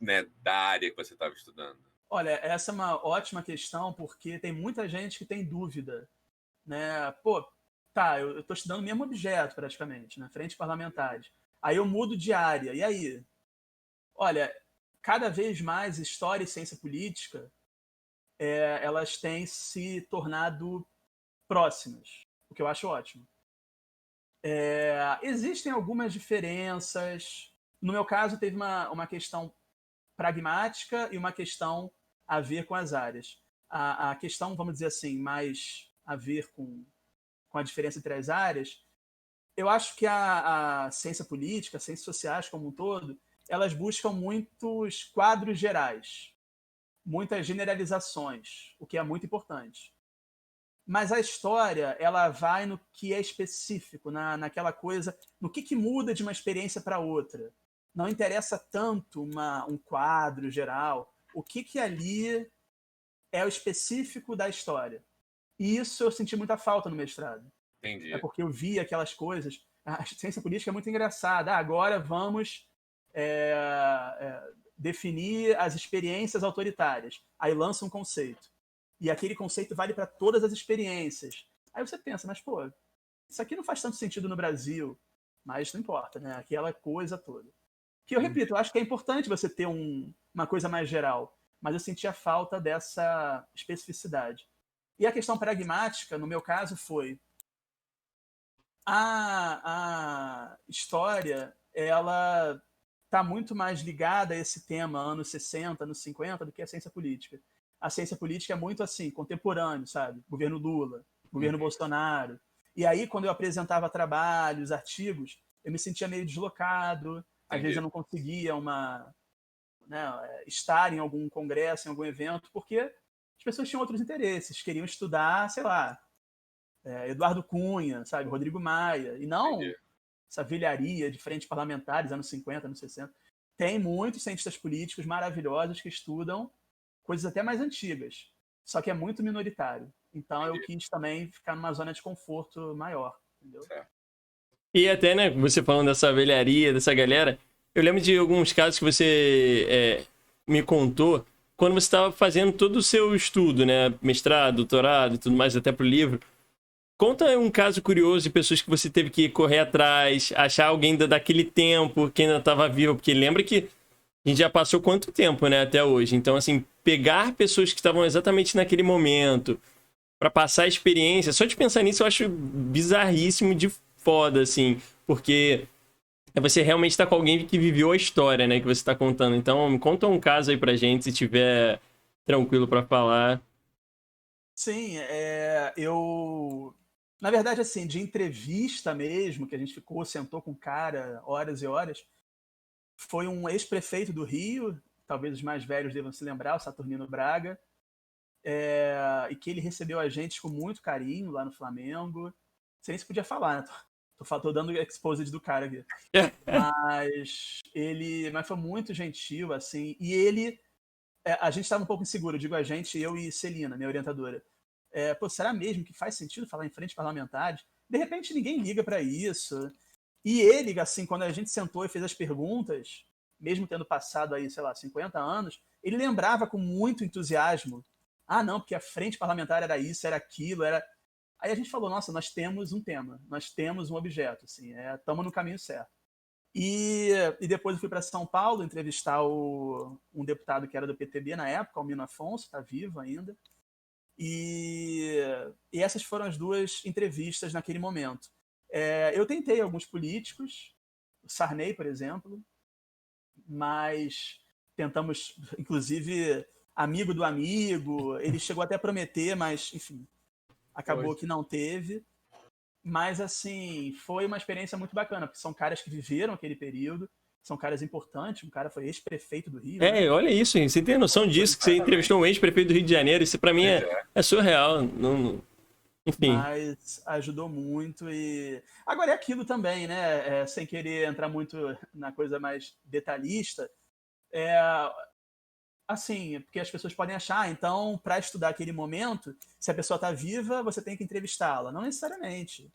né, da área que você estava estudando? Olha, essa é uma ótima questão, porque tem muita gente que tem dúvida, né? Pô, tá, eu estou estudando o mesmo objeto praticamente, né? Frente parlamentares. Aí eu mudo de área, e aí? Olha, cada vez mais história e ciência política elas têm se tornado próximas, o que eu acho ótimo. Existem algumas diferenças. No meu caso, teve uma questão pragmática e uma questão a ver com as áreas. A questão, vamos dizer assim, mais a ver com a diferença entre as áreas, eu acho que a ciência política, as ciências sociais como um todo, elas buscam muitos quadros gerais, muitas generalizações, o que é muito importante. Mas a história, ela vai no que é específico, naquela coisa, no que muda de uma experiência para outra. Não interessa tanto um quadro geral, o que ali é o específico da história. E isso eu senti muita falta no mestrado. Entendi. É porque eu vi aquelas coisas. A ciência política é muito engraçada. Agora vamos definir as experiências autoritárias. Aí lança um conceito. E aquele conceito vale para todas as experiências. Aí você pensa, mas pô, isso aqui não faz tanto sentido no Brasil. Mas não importa, né? Aquela coisa toda. Que eu repito, eu acho que é importante você ter uma coisa mais geral. Mas eu senti a falta dessa especificidade. E a questão pragmática, no meu caso, foi a história, ela está muito mais ligada a esse tema anos 60, anos 50, do que a ciência política. A ciência política é muito assim, contemporâneo, sabe? Governo Lula, governo Bolsonaro. E aí, quando eu apresentava trabalhos, artigos, eu me sentia meio deslocado. Às vezes eu não conseguia estar em algum congresso, em algum evento, porque as pessoas tinham outros interesses, queriam estudar, sei lá, Eduardo Cunha, sabe, Rodrigo Maia, e não essa velharia de frentes parlamentares, anos 50, anos 60. Tem muitos cientistas políticos maravilhosos que estudam coisas até mais antigas, só que é muito minoritário. Então eu quis também ficar numa zona de conforto maior, entendeu? E até, né, você falando dessa velharia, dessa galera, eu lembro de alguns casos que você me contou, quando você estava fazendo todo o seu estudo, né, mestrado, doutorado e tudo mais, até pro livro, conta um caso curioso de pessoas que você teve que correr atrás, achar alguém daquele tempo que ainda estava vivo, porque lembra que a gente já passou quanto tempo, né, até hoje. Então, assim, pegar pessoas que estavam exatamente naquele momento para passar a experiência, só de pensar nisso eu acho bizarríssimo de foda, assim, porque você realmente tá com alguém que viveu a história, né, que você tá contando. Então, conta um caso aí pra gente, se tiver tranquilo para falar. Sim, eu. Na verdade, assim, de entrevista mesmo, que a gente sentou com o cara horas e horas, foi um ex-prefeito do Rio, talvez os mais velhos devam se lembrar, o Saturnino Braga, e que ele recebeu a gente com muito carinho lá no Flamengo. Não sei nem se podia falar, né? Tô dando exposed do cara aqui. Mas foi muito gentil, assim, e ele. A gente estava um pouco inseguro, digo a gente, eu e Celina, minha orientadora. Será mesmo que faz sentido falar em frente parlamentares? De repente ninguém liga para isso. E ele, assim, quando a gente sentou e fez as perguntas, mesmo tendo passado aí, sei lá, 50 anos, ele lembrava com muito entusiasmo. Ah, não, porque a frente parlamentar era isso, era aquilo, era... Aí a gente falou, nossa, nós temos um tema, nós temos um objeto, assim, estamos no caminho certo. E depois eu fui para São Paulo entrevistar um deputado que era do PTB na época, o Mino Afonso, está vivo ainda. E essas foram as duas entrevistas naquele momento. Eu tentei alguns políticos, o Sarney, por exemplo, mas tentamos, inclusive, amigo do amigo, ele chegou até a prometer, mas, enfim, acabou que não teve. Mas, assim, foi uma experiência muito bacana, porque são caras que viveram aquele período, são caras importantes, um cara foi ex-prefeito do Rio. Né? Olha isso, hein? Você tem noção disso, que você entrevistou um ex-prefeito do Rio de Janeiro, isso pra mim é surreal, enfim. Mas ajudou muito e... Agora é aquilo também, né? Sem querer entrar muito na coisa mais detalhista, assim, porque as pessoas podem achar, então, para estudar aquele momento, se a pessoa está viva, você tem que entrevistá-la. Não necessariamente.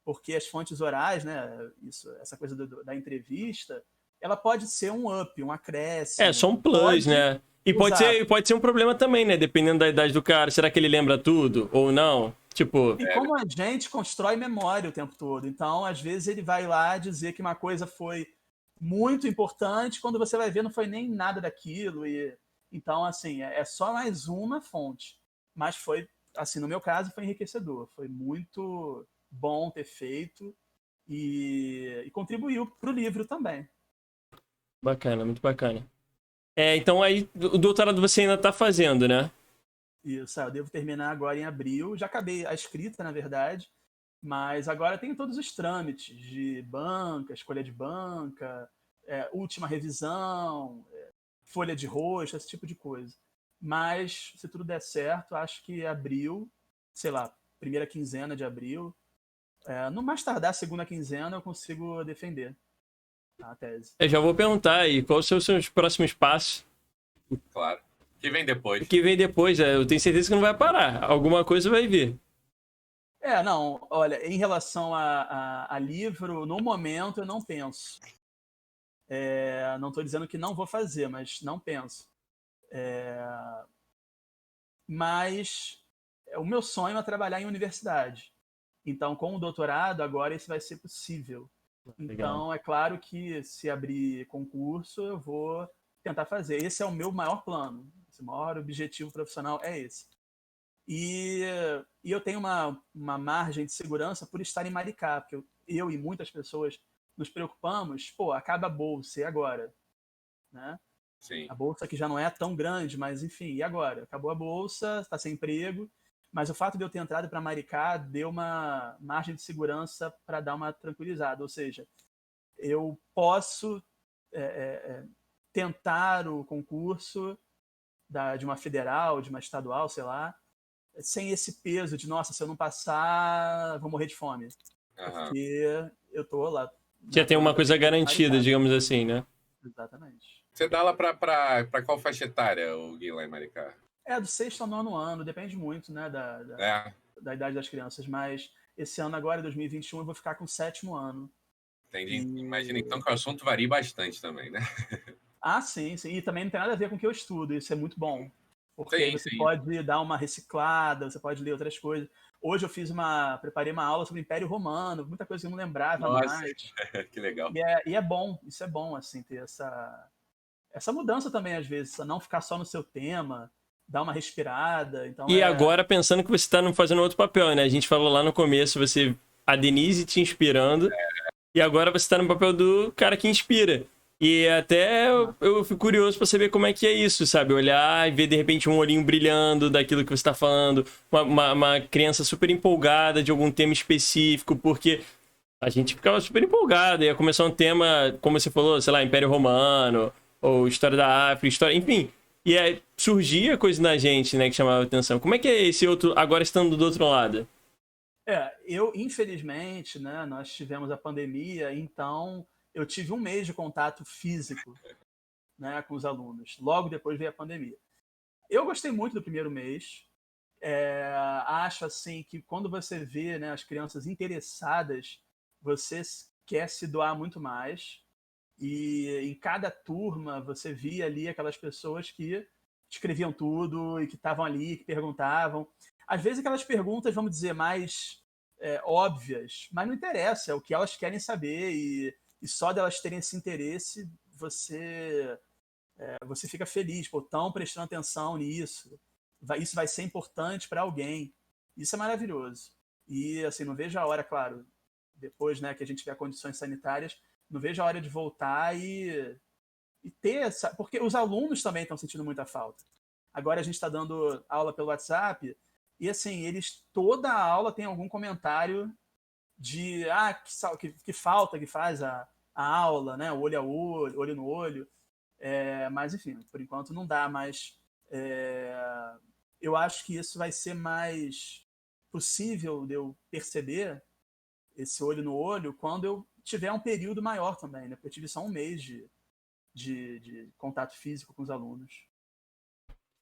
Porque as fontes orais, né? Essa coisa da entrevista, ela pode ser um up, um acréscimo. Só um plus, né? E pode ser um problema também, né? Dependendo da idade do cara. Será que ele lembra tudo ou não? Tipo... E como a gente constrói memória o tempo todo. Então, às vezes, ele vai lá dizer que uma coisa foi muito importante, quando você vai ver não foi nem nada daquilo. Então, assim, é só mais uma fonte. Mas foi, assim, no meu caso, foi enriquecedor. Foi muito bom ter feito e contribuiu para o livro também. Bacana, muito bacana. Então aí o doutorado você ainda tá fazendo, né? Isso, eu devo terminar agora em abril. Já acabei a escrita, na verdade, mas agora tem todos os trâmites de banca, escolha de banca, última revisão, folha de rosto, esse tipo de coisa. Mas, se tudo der certo, acho que abril, sei lá, primeira quinzena de abril, no mais tardar, segunda quinzena, eu consigo defender a tese. Eu já vou perguntar aí, quais são os seus próximos passos? Claro. O que vem depois? O que vem depois, eu tenho certeza que não vai parar. Alguma coisa vai vir. Não, olha, em relação a livro, no momento eu não penso. Não estou dizendo que não vou fazer, mas não penso. Mas o meu sonho é trabalhar em universidade. Então, com o doutorado, agora isso vai ser possível. Legal. Então, é claro que se abrir concurso, eu vou tentar fazer. Esse é o meu maior plano. O maior objetivo profissional é esse. E eu tenho uma margem de segurança por estar em Maricá, porque eu e muitas pessoas nos preocupamos, acaba a bolsa, e agora? Né? Sim. A bolsa que já não é tão grande, mas enfim, e agora? Acabou a bolsa, está sem emprego, mas o fato de eu ter entrado para Maricá deu uma margem de segurança para dar uma tranquilizada, ou seja, eu posso tentar o concurso de uma federal, de uma estadual, sei lá, sem esse peso de, nossa, se eu não passar, vou morrer de fome. Porque eu tô lá. Já tem uma coisa garantida, digamos assim, né? Exatamente. Você dá lá pra qual faixa etária, o Gui, lá em Maricá? Do 6º ao 9º ano, depende muito, né, da idade das crianças, mas esse ano agora, 2021, eu vou ficar com o 7º ano. Entendi. Imagina então que o assunto varia bastante também, né? Sim. E também não tem nada a ver com o que eu estudo, isso é muito bom. Porque Sim, aí você sim. pode dar uma reciclada, você pode ler outras coisas. Hoje eu preparei uma aula sobre o Império Romano, muita coisa que eu não lembrava Nossa, mais. que legal. E é bom, isso é bom, assim, ter essa mudança também, às vezes, não ficar só no seu tema, dar uma respirada. Então E agora, pensando que você tá fazendo outro papel, né? A gente falou lá no começo, a Denise te inspirando, e agora você tá no papel do cara que inspira. E até eu fico curioso pra saber como é que é isso, sabe? Olhar e ver de repente um olhinho brilhando daquilo que você tá falando, uma criança super empolgada de algum tema específico, porque a gente ficava super empolgado, ia começar um tema, como você falou, sei lá, Império Romano, ou História da África, história, enfim. E aí surgia coisa na gente, né, que chamava atenção. Como é que é esse outro, agora estando do outro lado? Eu, infelizmente, né, nós tivemos a pandemia, então eu tive um mês de contato físico, né, com os alunos. Logo depois veio a pandemia. Eu gostei muito do primeiro mês. Acho assim que quando você vê, né, as crianças interessadas, você quer se doar muito mais. E em cada turma você via ali aquelas pessoas que escreviam tudo e que estavam ali, que perguntavam. Às vezes aquelas perguntas, vamos dizer, mais óbvias, mas não interessa, é o que elas querem saber e só delas terem esse interesse, você fica feliz, pô, estão prestando atenção nisso, isso vai ser importante para alguém. Isso é maravilhoso. E assim, não vejo a hora, claro, depois, né, que a gente tiver condições sanitárias, não vejo a hora de voltar e ter essa. Porque os alunos também estão sentindo muita falta. Agora a gente está dando aula pelo WhatsApp e assim, eles toda a aula tem algum comentário de que falta que faz a aula, né? O olho a olho, olho no olho. Mas enfim, por enquanto não dá, mas eu acho que isso vai ser mais possível de eu perceber esse olho no olho quando eu tiver um período maior também, né? Porque eu tive só um mês de contato físico com os alunos.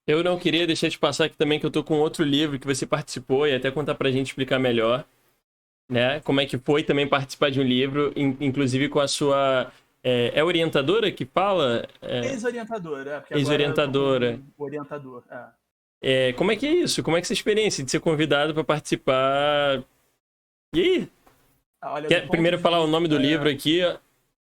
Eu não queria deixar de passar aqui também que eu tô com outro livro que você participou e até contar pra gente explicar melhor, né? Como é que foi também participar de um livro, inclusive com a sua... orientadora que fala? Ex-orientadora, porque agora eu tô Ex-orientadora. com orientador. Como é que é isso? Como é que é essa experiência de ser convidado para participar? E aí? Olha, do Quer ponto primeiro de falar o nome do vista, livro aqui? Ó.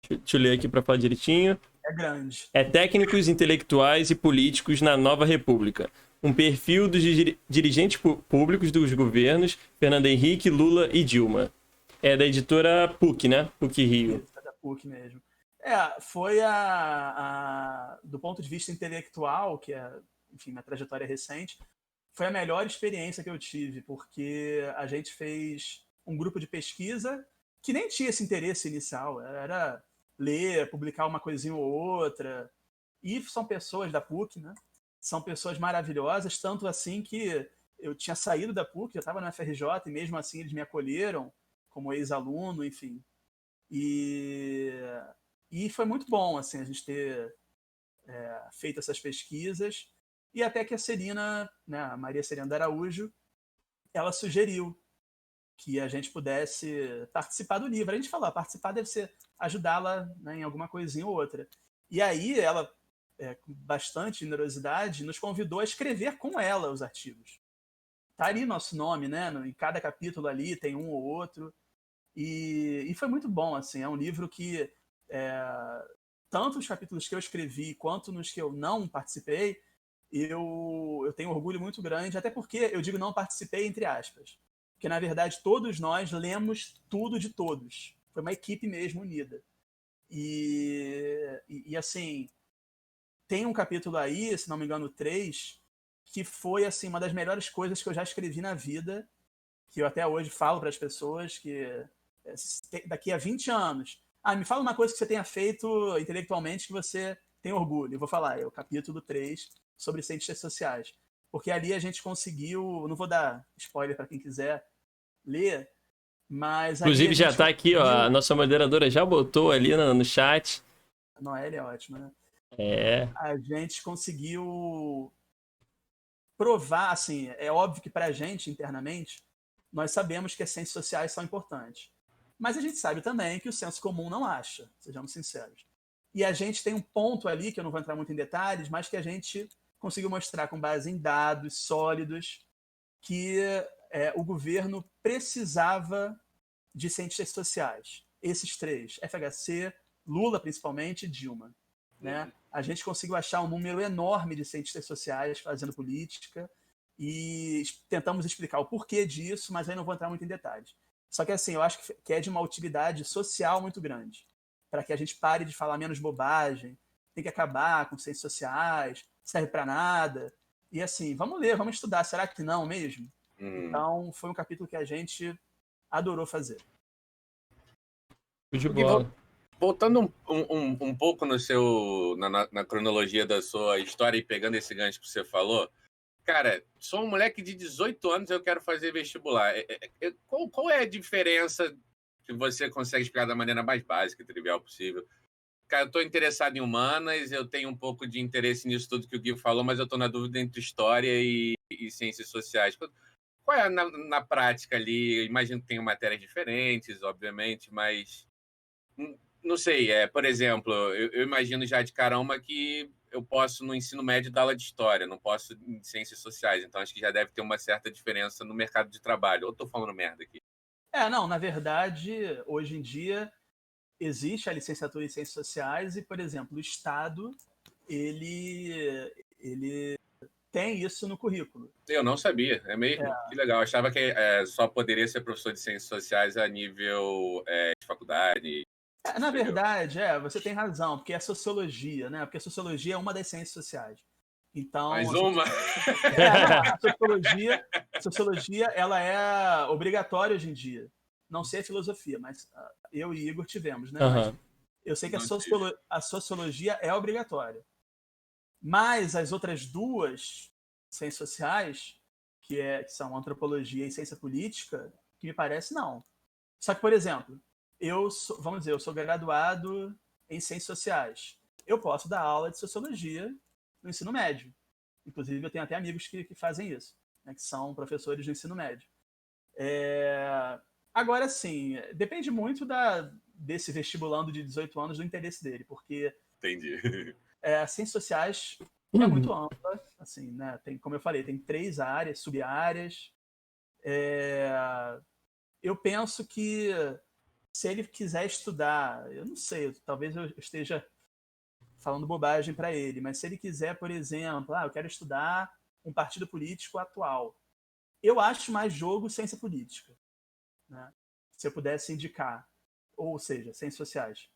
Deixa eu ler aqui para falar direitinho. é grande. É Técnicos, Intelectuais e Políticos na Nova República. Um perfil dos dirigentes públicos dos governos Fernando Henrique, Lula e Dilma. É da editora PUC, né? PUC Rio. Isso, é da PUC mesmo. Foi do ponto de vista intelectual, que é, enfim, minha trajetória recente, foi a melhor experiência que eu tive, porque a gente fez um grupo de pesquisa que nem tinha esse interesse inicial, era ler, publicar uma coisinha ou outra, e são pessoas da PUC, né? São pessoas maravilhosas, tanto assim que eu tinha saído da PUC, já estava na FRJ, e mesmo assim eles me acolheram como ex-aluno, enfim. E, e foi muito bom assim, a gente ter feito essas pesquisas, e até que a Celina, né, a Maria Serena da Araújo, ela sugeriu que a gente pudesse participar do livro. A gente falou, participar deve ser ajudá-la, né, em alguma coisinha ou outra. E aí ela, com bastante generosidade, nos convidou a escrever com ela os artigos. Tá ali nosso nome, né? Em cada capítulo ali tem um ou outro. E foi muito bom, assim. É um livro que, tanto os capítulos que eu escrevi quanto nos que eu não participei, eu tenho um orgulho muito grande, até porque eu digo não participei entre aspas. Porque, na verdade, todos nós lemos tudo de todos. Foi uma equipe mesmo unida. E assim, tem um capítulo aí, se não me engano, 3, que foi assim uma das melhores coisas que eu já escrevi na vida, que eu até hoje falo para as pessoas que daqui a 20 anos, me fala uma coisa que você tenha feito intelectualmente que você tem orgulho. Eu vou falar, é o capítulo 3 sobre ciências sociais. Porque ali a gente conseguiu, não vou dar spoiler para quem quiser ler, mas ali a Inclusive já gente tá aqui, ó, a conseguiu... nossa moderadora já botou ali no chat. A Noelle é ótima, né? É. A gente conseguiu provar, assim, é óbvio que para a gente, internamente, nós sabemos que as ciências sociais são importantes. Mas a gente sabe também que o senso comum não acha, sejamos sinceros. E a gente tem um ponto ali, que eu não vou entrar muito em detalhes, mas que a gente conseguiu mostrar com base em dados sólidos que o governo precisava de cientistas sociais. Esses 3, FHC, Lula principalmente, Dilma. Né? A gente conseguiu achar um número enorme de cientistas sociais fazendo política e tentamos explicar o porquê disso, mas aí não vou entrar muito em detalhes. Só que assim, eu acho que é de uma utilidade social muito grande, para que a gente pare de falar menos bobagem, tem que acabar com ciências sociais, serve para nada. E assim, vamos ler, vamos estudar, será que não mesmo? Então, foi um capítulo que a gente adorou fazer. De bola. Voltando um pouco na cronologia da sua história e pegando esse gancho que você falou, cara, sou um moleque de 18 anos e eu quero fazer vestibular. Qual é a diferença que você consegue explicar da maneira mais básica e trivial possível? Cara, eu estou interessado em humanas, eu tenho um pouco de interesse nisso tudo que o Gui falou, mas eu estou na dúvida entre história e ciências sociais. Qual é na prática ali? Eu imagino que tem matérias diferentes, obviamente, mas não sei. Por exemplo, eu imagino já de caramba que eu posso, no ensino médio, dar aula de história, não posso em ciências sociais. Então, acho que já deve ter uma certa diferença no mercado de trabalho. Ou estou falando merda aqui? Não, na verdade, hoje em dia, existe a licenciatura em ciências sociais e, por exemplo, o Estado, ele tem isso no currículo. Eu não sabia. Que legal. Eu achava que só poderia ser professor de ciências sociais a nível de faculdade. Na verdade, você tem razão, porque é sociologia, né? Porque a sociologia é uma das ciências sociais. Então, mais uma? A sociologia, ela é obrigatória hoje em dia. Não sei a filosofia, mas eu e Igor tivemos, né? Mas eu sei que a sociologia é obrigatória. Mas as outras 2 ciências sociais, que são antropologia e ciência política, que me parece, não. Só que, por exemplo, eu sou graduado em ciências sociais. Eu posso dar aula de sociologia no ensino médio. Inclusive, eu tenho até amigos que fazem isso, né, que são professores do ensino médio. Agora, sim, depende muito desse vestibulando de 18 anos, do interesse dele, porque Entendi. Ciências sociais é muito ampla, assim, né? Tem, como eu falei, tem 3 áreas, sub-áreas. Eu penso que se ele quiser estudar, eu não sei, talvez eu esteja falando bobagem para ele, mas se ele quiser, por exemplo, eu quero estudar um partido político atual, eu acho mais jogo ciência política, né? Se eu pudesse indicar, ou seja, ciências sociais.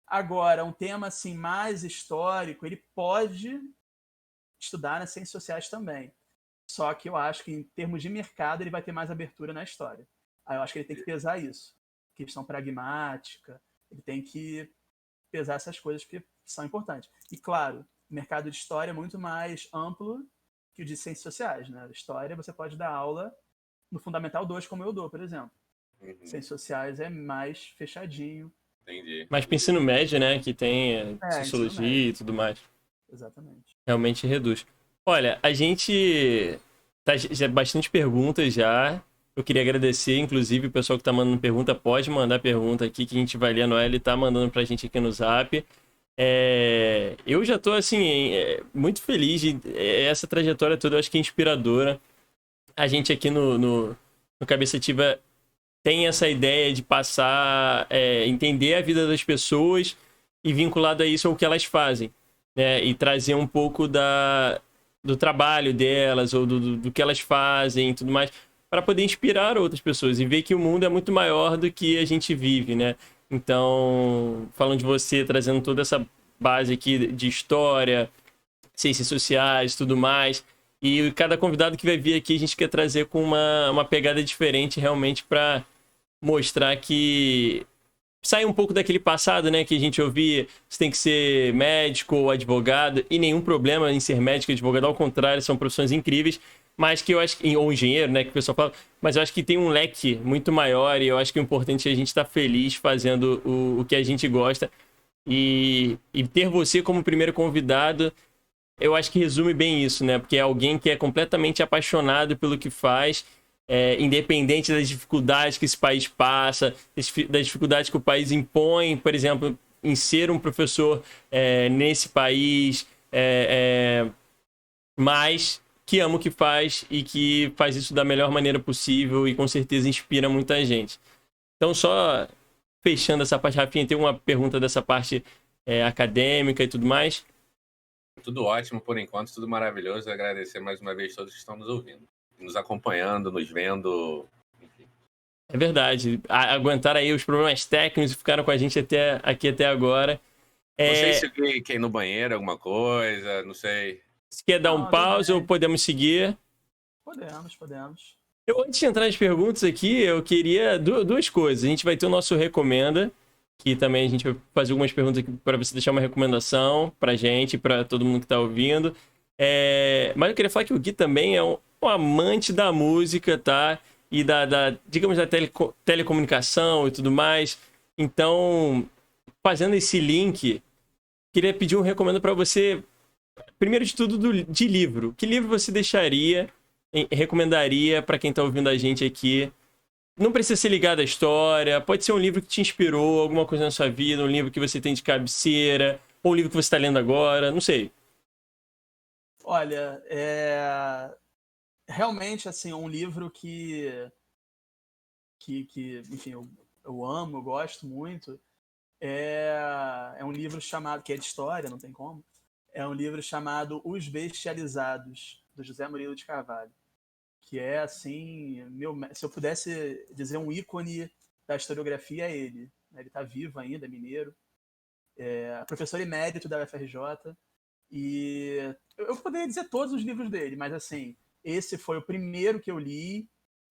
Agora, um tema assim mais histórico, ele pode estudar nas ciências sociais também. Só que eu acho que, em termos de mercado, ele vai ter mais abertura na história. Aí eu acho que ele tem que pesar isso. Questão pragmática, ele tem que pesar essas coisas que são importantes. E, claro, o mercado de história é muito mais amplo que o de ciências sociais, né? História, você pode dar aula no Fundamental 2, como eu dou, por exemplo. Ciências sociais é mais fechadinho. Entendi. Mas para o ensino médio, né, que tem sociologia e tudo mais. Exatamente. Realmente reduz. Olha, a gente tá já bastante perguntas já. Eu queria agradecer, inclusive, o pessoal que tá mandando pergunta. Pode mandar pergunta aqui que a gente vai ler. A Noelle tá mandando pra gente aqui no Zap. Eu já tô, assim, muito feliz de essa trajetória toda. Eu acho que é inspiradora. A gente aqui no Cabeça Ativa tem essa ideia de passar, entender a vida das pessoas e vinculado a isso ao que elas fazem, né? E trazer um pouco do trabalho delas ou do que elas fazem e tudo mais, para poder inspirar outras pessoas e ver que o mundo é muito maior do que a gente vive, né? Então, falando de você, trazendo toda essa base aqui de história, ciências sociais, tudo mais, e cada convidado que vai vir aqui a gente quer trazer com uma pegada diferente realmente para mostrar que sai um pouco daquele passado, né, que a gente ouvia, você tem que ser médico ou advogado, e nenhum problema em ser médico e advogado, ao contrário, são profissões incríveis, mas que eu acho que, ou engenheiro, né, que o pessoal fala, mas eu acho que tem um leque muito maior, e eu acho que o importante é a gente estar feliz fazendo o que a gente gosta, e ter você como primeiro convidado, eu acho que resume bem isso, né, porque é alguém que é completamente apaixonado pelo que faz, independente das dificuldades que esse país passa, das dificuldades que o país impõe, por exemplo, em ser um professor nesse país, mas que ama o que faz e que faz isso da melhor maneira possível e com certeza inspira muita gente. Então, só fechando essa parte, Rafinha, tem uma pergunta dessa parte acadêmica e tudo mais? Tudo ótimo por enquanto, tudo maravilhoso. Agradecer mais uma vez a todos que estão nos ouvindo, nos acompanhando, nos vendo, enfim. É verdade. Aguentaram aí os problemas técnicos e ficaram com a gente aqui até agora. Não sei se alguém quer ir no banheiro, alguma coisa, não sei. Se quer dar um pause ou podemos seguir? Podemos. Eu, antes de entrar nas perguntas aqui, eu queria duas coisas. A gente vai ter o nosso Recomenda, que também a gente vai fazer algumas perguntas aqui para você deixar uma recomendação pra gente, para todo mundo que tá ouvindo. Mas eu queria falar que o Gui também é um amante da música, tá? E digamos, da telecomunicação e tudo mais. Então, fazendo esse link, queria pedir um recomendo para você, primeiro de tudo, de livro. Que livro você recomendaria para quem tá ouvindo a gente aqui? Não precisa ser ligado à história, pode ser um livro que te inspirou, alguma coisa na sua vida, um livro que você tem de cabeceira, ou um livro que você está lendo agora, não sei. Olha, realmente, assim, um livro que enfim, eu amo, eu gosto muito, é um livro chamado, que é de história, não tem como, é um livro chamado Os Bestializados, do José Murilo de Carvalho, que é, assim, se eu pudesse dizer um ícone da historiografia, é ele. Ele está vivo ainda, é mineiro, professor emérito da UFRJ, e eu poderia dizer todos os livros dele, mas, assim, esse foi o primeiro que eu li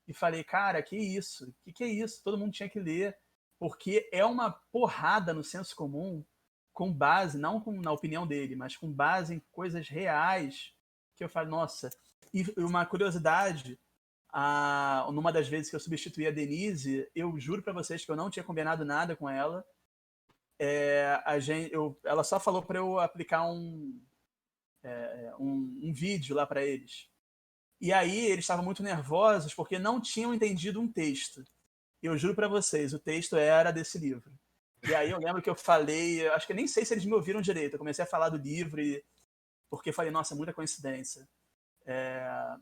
e falei, cara, que isso? Que é isso? Todo mundo tinha que ler, porque é uma porrada no senso comum, com base, não na opinião dele, mas com base em coisas reais, que eu falo, nossa. E uma curiosidade, numa das vezes que eu substituí a Denise, eu juro para vocês que eu não tinha combinado nada com ela. Ela só falou para eu aplicar um vídeo lá para eles. E aí eles estavam muito nervosos porque não tinham entendido um texto. E eu juro para vocês, o texto era desse livro. E aí eu lembro que eu falei, acho que eu nem sei se eles me ouviram direito, eu comecei a falar do livro porque eu falei, nossa, muita coincidência.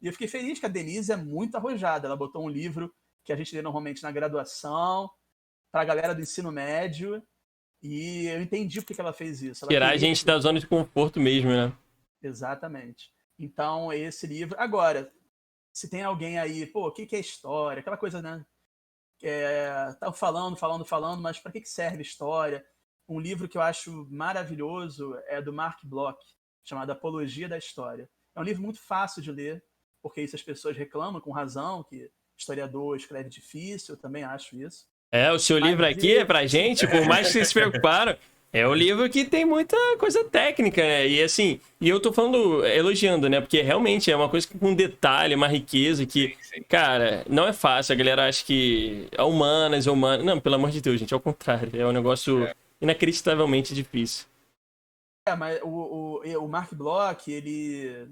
E eu fiquei feliz que a Denise é muito arrojada. Ela botou um livro que a gente lê normalmente na graduação, para a galera do ensino médio, e eu entendi por que ela fez isso. Tirar a gente da zona de conforto mesmo, né? Exatamente. Então, esse livro... Agora, se tem alguém aí, o que é história? Aquela coisa, né? Tá falando, mas para que serve história? Um livro que eu acho maravilhoso é do Mark Bloch, chamado Apologia da História. É um livro muito fácil de ler, porque isso as pessoas reclamam com razão, que historiador escreve difícil, eu também acho isso. O seu livro aqui é pra gente, por mais que vocês se preocuparam, é um livro que tem muita coisa técnica, né? E assim, eu tô falando, elogiando, né? Porque realmente é uma coisa com detalhe, uma riqueza que, sim. Cara, não é fácil. A galera acha que é humanas. Não, pelo amor de Deus, gente, ao contrário. É um negócio inacreditavelmente difícil. Mas o Mark Bloch, ele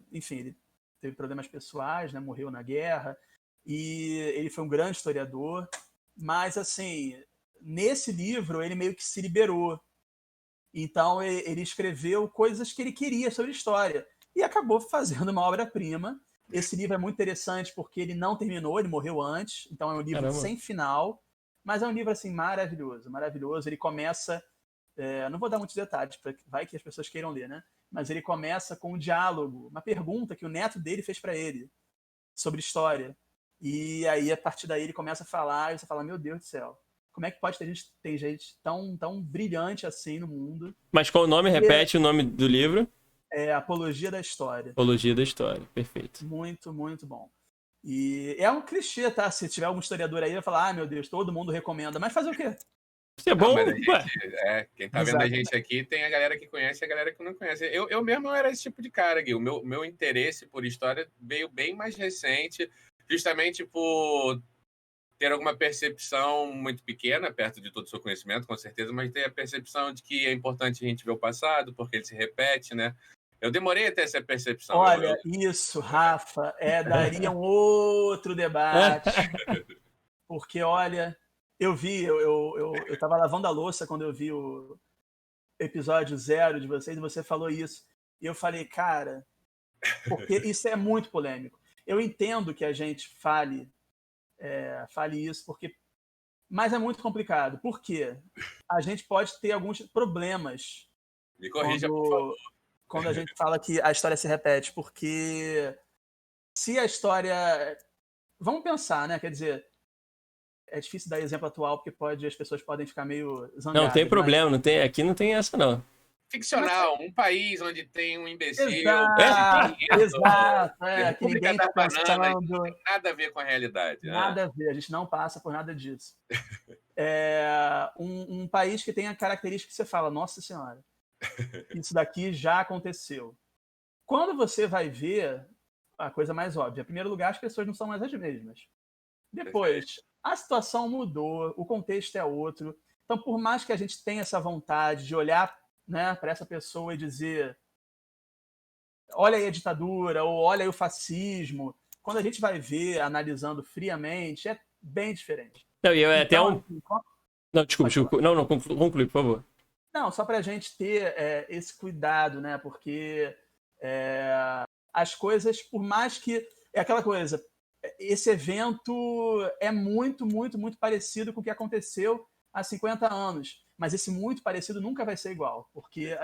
teve problemas pessoais, né? Morreu na guerra, e ele foi um grande historiador, mas, assim, nesse livro ele meio que se liberou. Então ele escreveu coisas que ele queria sobre história e acabou fazendo uma obra-prima. Esse livro é muito interessante porque ele não terminou, ele morreu antes, então é um livro sem final, mas é um livro, assim, maravilhoso, maravilhoso. Ele começa... não vou dar muitos detalhes, vai que as pessoas queiram ler, né? Mas ele começa com um diálogo, uma pergunta que o neto dele fez para ele sobre história. E aí, a partir daí, ele começa a falar, e você fala, meu Deus do céu, como é que pode ter gente tão brilhante assim no mundo? Mas qual o nome? Repete o nome do livro. Apologia da História. Apologia da História, perfeito. Muito, muito bom. E é um clichê, tá? Se tiver algum historiador aí, vai falar, meu Deus, todo mundo recomenda. Mas fazer o quê? Isso é bom, quem tá vendo a gente aqui tem a galera que conhece e a galera que não conhece. Eu mesmo era esse tipo de cara, Gui. O meu interesse por história veio bem mais recente, justamente por ter alguma percepção muito pequena, perto de todo o seu conhecimento, com certeza, mas ter a percepção de que é importante a gente ver o passado, porque ele se repete, né? Eu demorei a ter essa percepção. Olha, isso, Rafa, daria um outro debate. Porque, olha... Eu vi, eu tava lavando a louça quando eu vi episódio 0 de vocês e você falou isso. E eu falei, cara, porque isso é muito polêmico. Eu entendo que a gente fale isso, mas é muito complicado. Por quê? A gente pode ter alguns problemas Me corrija, por favor. quando a gente fala que a história se repete, porque se a história... Vamos pensar, né? Quer dizer, é difícil dar exemplo atual, porque as pessoas podem ficar meio zangadas. Não tem problema, aqui não tem essa, não. Ficcional, um país onde tem um imbecil. Exato, que República ninguém das está Bananas, pensando. não tem nada a ver com a realidade. Nada a ver, a gente não passa por nada disso. Um país que tem a característica que você fala, nossa senhora, isso daqui já aconteceu. Quando você vai ver a coisa mais óbvia, em primeiro lugar, as pessoas não são mais as mesmas. Depois, a situação mudou, o contexto é outro. Então, por mais que a gente tenha essa vontade de olhar, né, para essa pessoa e dizer, olha aí a ditadura, ou olha aí o fascismo, quando a gente vai ver, analisando friamente, é bem diferente. Não, e até Então, Não, desculpa. Não, conclui, por favor. Não, só para a gente ter esse cuidado, né? Porque as coisas, por mais que... É aquela coisa, esse evento é muito, muito, muito parecido com o que aconteceu há 50 anos. Mas esse muito parecido nunca vai ser igual, porque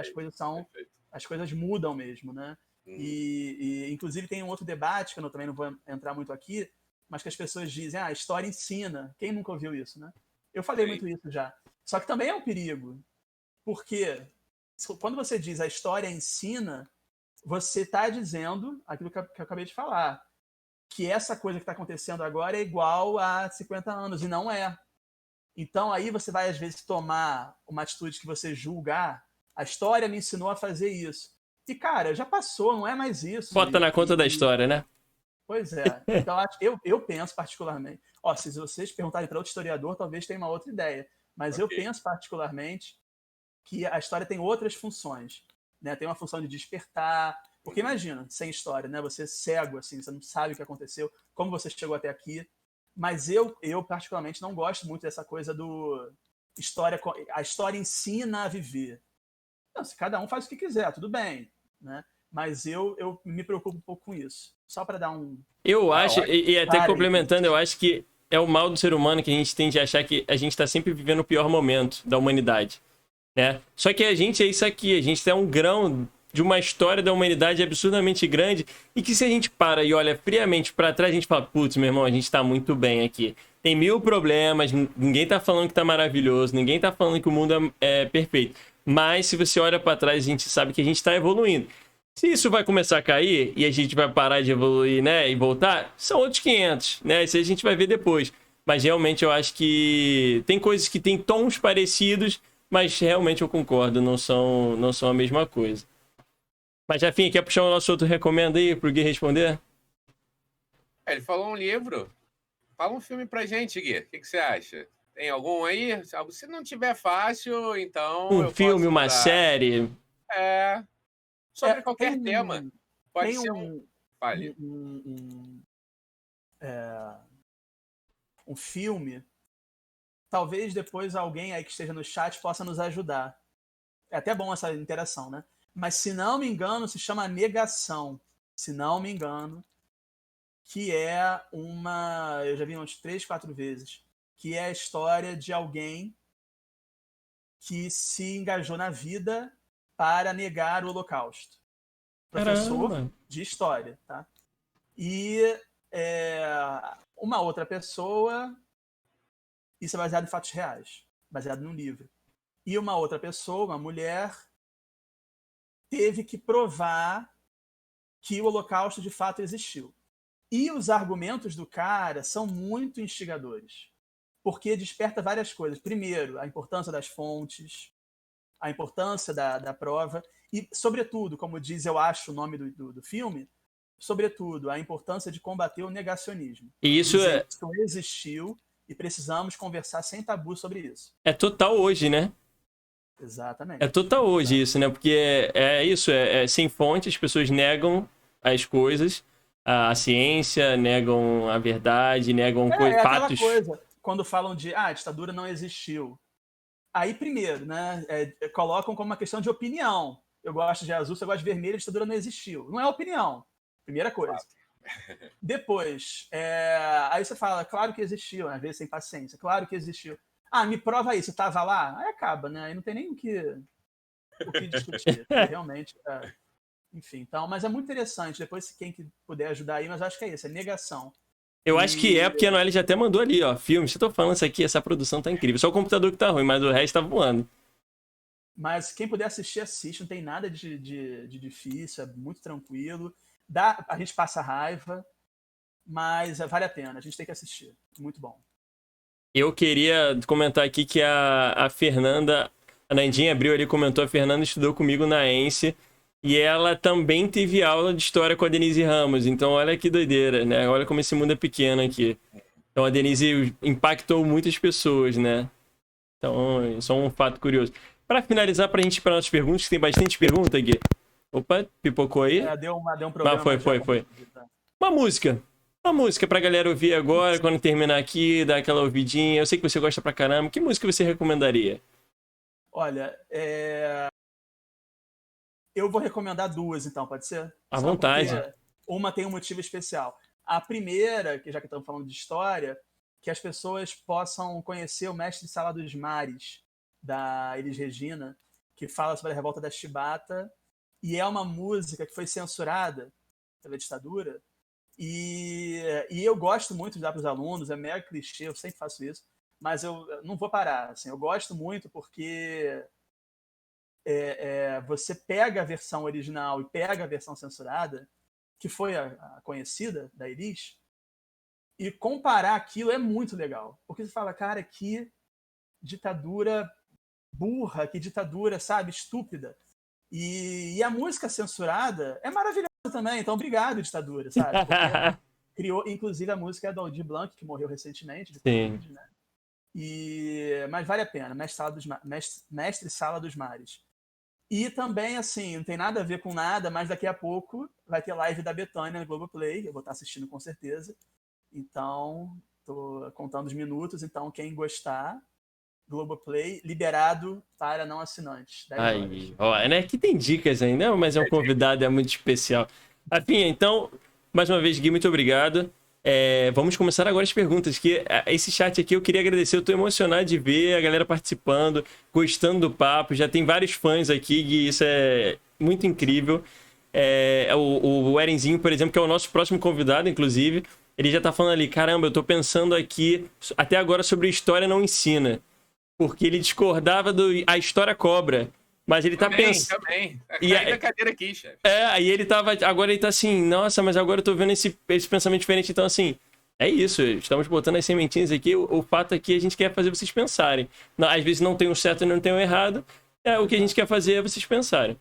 as coisas mudam mesmo, né? E inclusive tem um outro debate, que eu também não vou entrar muito aqui, mas que as pessoas dizem, a história ensina. Quem nunca ouviu isso, né? Eu falei muito isso já. Só que também é um perigo, porque quando você diz a história ensina, você está dizendo aquilo que eu acabei de falar, que essa coisa que está acontecendo agora é igual a 50 anos, e não é. Então aí você vai, às vezes, tomar uma atitude que você julga, a história me ensinou a fazer isso. E, cara, já passou, não é mais isso. Bota na conta da história, né? Pois é. Então, eu penso particularmente... se vocês perguntarem para outro historiador, talvez tenha uma outra ideia. Mas eu penso particularmente que a história tem outras funções. Né? Tem uma função de despertar. Porque imagina, sem história, né? Você é cego, assim, você não sabe o que aconteceu, como você chegou até aqui. Mas eu particularmente, não gosto muito dessa coisa do... A história ensina a viver. Não, se cada um faz o que quiser, tudo bem, né? Mas eu me preocupo um pouco com isso. Só para dar um... Eu acho, e até complementando, eu acho que é o mal do ser humano que a gente tende a achar que a gente está sempre vivendo o pior momento da humanidade, né? Só que a gente é isso aqui, a gente é um grão de uma história da humanidade absurdamente grande e que se a gente para e olha friamente para trás, a gente fala, putz, meu irmão, a gente tá muito bem aqui. Tem 1000 problemas, ninguém tá falando que tá maravilhoso, ninguém tá falando que o mundo é perfeito. Mas se você olha para trás, a gente sabe que a gente está evoluindo. Se isso vai começar a cair e a gente vai parar de evoluir, né, e voltar, são outros 500, né? Isso a gente vai ver depois. Mas realmente eu acho que tem coisas que têm tons parecidos, mas realmente eu concordo, não são a mesma coisa. Mas, Jefinho, quer puxar o nosso outro recomendo aí pro Gui responder? Ele falou um livro. Fala um filme pra gente, Gui. O que você acha? Tem algum aí? Se não tiver fácil, então... Um filme, uma série? Sobre qualquer tema. Pode ser Fale. Um filme. Talvez depois alguém aí que esteja no chat possa nos ajudar. É até bom essa interação, né? Mas, se não me engano, se chama Negação. Se não me engano. Que é uma... Eu já vi umas 3, 4 vezes. Que é a história de alguém que se engajou na vida para negar o Holocausto. Professor de história, tá? E uma outra pessoa... Isso é baseado em fatos reais. Baseado num livro. E uma outra pessoa, uma mulher... teve que provar que o Holocausto de fato existiu. E os argumentos do cara são muito instigadores, porque desperta várias coisas. Primeiro, a importância das fontes, a importância da prova e, sobretudo, como diz, eu acho, o nome do filme, sobretudo, a importância de combater o negacionismo. E isso Isso existiu e precisamos conversar sem tabu sobre isso. É total hoje, né? Exatamente. É total hoje isso, né? Porque é isso, sem fonte, as pessoas negam as coisas, a ciência, negam a verdade, negam fatos. Aquela coisa, quando falam de a ditadura não existiu. Aí, primeiro, né, colocam como uma questão de opinião. Eu gosto de azul, você gosta de vermelho, a ditadura não existiu. Não é opinião, primeira coisa. Depois, aí você fala, claro que existiu, às vezes sem paciência, claro que existiu. Ah, me prova aí, você estava lá? Aí acaba, né? Aí não tem nem o que discutir. Realmente, enfim, então, mas é muito interessante. Depois, se quem puder ajudar aí, mas acho que é isso, é negação. Eu acho que porque a Noelle já até mandou ali, ó, filme. Se eu tô falando isso aqui, essa produção tá incrível. Só o computador que tá ruim, mas o resto tá voando. Mas quem puder assistir, assiste. Não tem nada de difícil, é muito tranquilo. A gente passa raiva, mas vale a pena. A gente tem que assistir. Muito bom. Eu queria comentar aqui que a Fernanda, a Nandinha abriu ali, comentou, a Fernanda estudou comigo na ENSE e ela também teve aula de história com a Denise Ramos. Então, olha que doideira, né? Olha como esse mundo é pequeno aqui. Então, a Denise impactou muitas pessoas, né? Então, só um fato curioso. Para finalizar, pra gente ir para nossas perguntas, que tem bastante pergunta aqui. Opa, pipocou aí? Deu um problema. Foi. Uma música pra galera ouvir agora, quando terminar aqui, dar aquela ouvidinha. Eu sei que você gosta pra caramba. Que música você recomendaria? Olha, eu vou recomendar duas, então, pode ser? À vontade. Uma tem um motivo especial. A primeira, que já que estamos falando de história, que as pessoas possam conhecer o Mestre Sala dos Mares, da Elis Regina, que fala sobre a revolta da Chibata, e é uma música que foi censurada pela ditadura, e eu gosto muito de dar para os alunos, é mega clichê, eu sempre faço isso, mas eu não vou parar, assim, eu gosto muito porque você pega a versão original e pega a versão censurada, que foi a conhecida da Elis, e comparar aquilo é muito legal, porque você fala, cara, que ditadura burra, que ditadura, sabe, estúpida. E a música censurada é maravilhosa também, então obrigado, ditadura, sabe? Criou, inclusive, a música é do Aldir Blanc, que morreu recentemente de Covid, né? Mas vale a pena, Mestre Sala dos Mares. E também, assim, não tem nada a ver com nada, mas daqui a pouco vai ter live da Bethânia no Globoplay, eu vou estar assistindo com certeza. Então, tô contando os minutos, então quem gostar, Globoplay, liberado para não assinantes. Aí, ó, né? Que tem dicas ainda, mas é um convidado, é muito especial. Afim, então, mais uma vez, Gui, muito obrigado. Vamos começar agora as perguntas, que esse chat aqui eu queria agradecer, eu tô emocionado de ver a galera participando, gostando do papo, já tem vários fãs aqui, Gui, isso é muito incrível. O Erenzinho, por exemplo, que é o nosso próximo convidado, inclusive, ele já tá falando ali, caramba, eu tô pensando aqui, até agora, sobre História Não Ensina, porque ele discordava a História Cobra. Mas ele tá pensando. Também. Cai da cadeira aqui, chefe. Aí ele tava. Agora ele tá assim, nossa, mas agora eu tô vendo esse pensamento diferente. Então, assim, é isso. Estamos botando as sementinhas aqui. O fato é que a gente quer fazer vocês pensarem. Às vezes não tem um certo e não tem um errado. O que a gente quer fazer é vocês pensarem.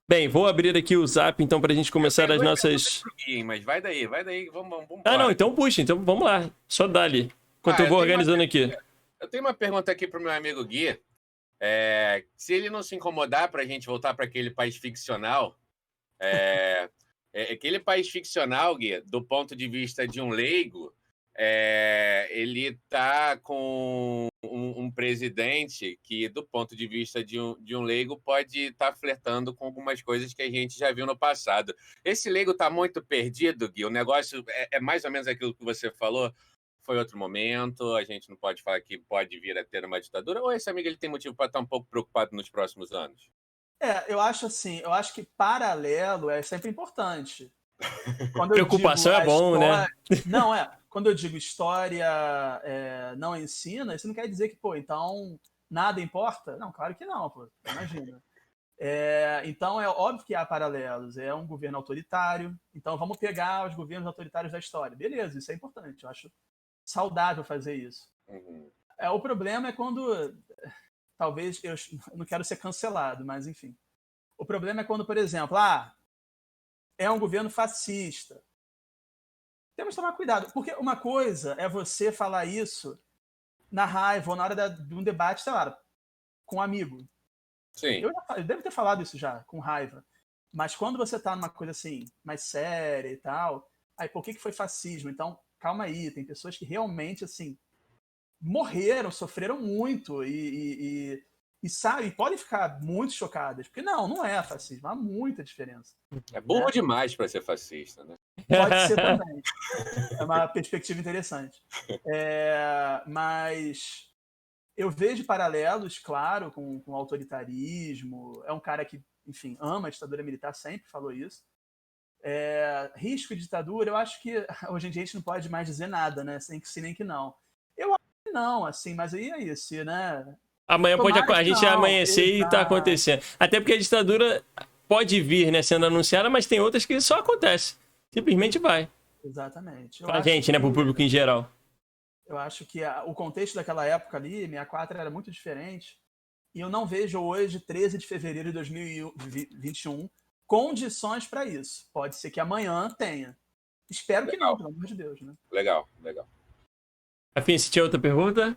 Bem, vou abrir aqui o Zap, então, pra gente começar as nossas. Mas vai daí. Vamos não, então puxa, então vamos lá. Só dá ali. Enquanto eu vou organizando aqui. Eu tenho uma pergunta aqui pro meu amigo Gui. Se ele não se incomodar para a gente voltar para aquele país ficcional, aquele país ficcional, Gui, do ponto de vista de um leigo, ele está com um presidente que, do ponto de vista de um leigo, pode estar flertando com algumas coisas que a gente já viu no passado. Esse leigo está muito perdido, Gui? O negócio é mais ou menos aquilo que você falou? Foi outro momento, a gente não pode falar que pode vir a ter uma ditadura, ou esse amigo ele tem motivo para estar um pouco preocupado nos próximos anos? Eu acho assim, eu acho que paralelo é sempre importante. Preocupação é bom, né? Não, quando eu digo história não ensina, isso não quer dizer que, então nada importa? Não, claro que não, pô, imagina. Então é óbvio que há paralelos, é um governo autoritário, então vamos pegar os governos autoritários da história. Beleza, isso é importante, eu acho saudável fazer isso. O problema é quando, talvez, eu não quero ser cancelado, mas enfim. O problema é quando, por exemplo, é um governo fascista. Temos que tomar cuidado, porque uma coisa é você falar isso na raiva ou na hora de um debate, sei lá, com um amigo. Sim. Eu devo ter falado isso já, com raiva. Mas quando você tá numa coisa assim, mais séria e tal, por que foi fascismo? Então, calma aí, tem pessoas que realmente, assim, morreram, sofreram muito e sabe, podem ficar muito chocadas, porque não é fascismo, há muita diferença. É burro demais para ser fascista, né? Pode ser também. É uma perspectiva interessante. Mas eu vejo paralelos, claro, com o autoritarismo. É um cara que, enfim, ama a ditadura militar, sempre falou isso. Risco de ditadura, eu acho que hoje em dia a gente não pode mais dizer nada, né? Sem que sim nem que não. Eu acho que não, assim, mas aí é isso, né? Amanhã a gente amanhecer e tá exato. acontecendo. Até porque a ditadura pode vir, né, sendo anunciada, mas tem outras que só acontece. Simplesmente vai. Exatamente. Pra gente, né, pro público em geral. Eu acho que o contexto daquela época ali, 64, era muito diferente. E eu não vejo hoje, 13 de fevereiro de 2021, condições para isso. Pode ser que amanhã tenha. Espero que não, pelo amor de Deus, né? Legal. Afim, se tinha outra pergunta?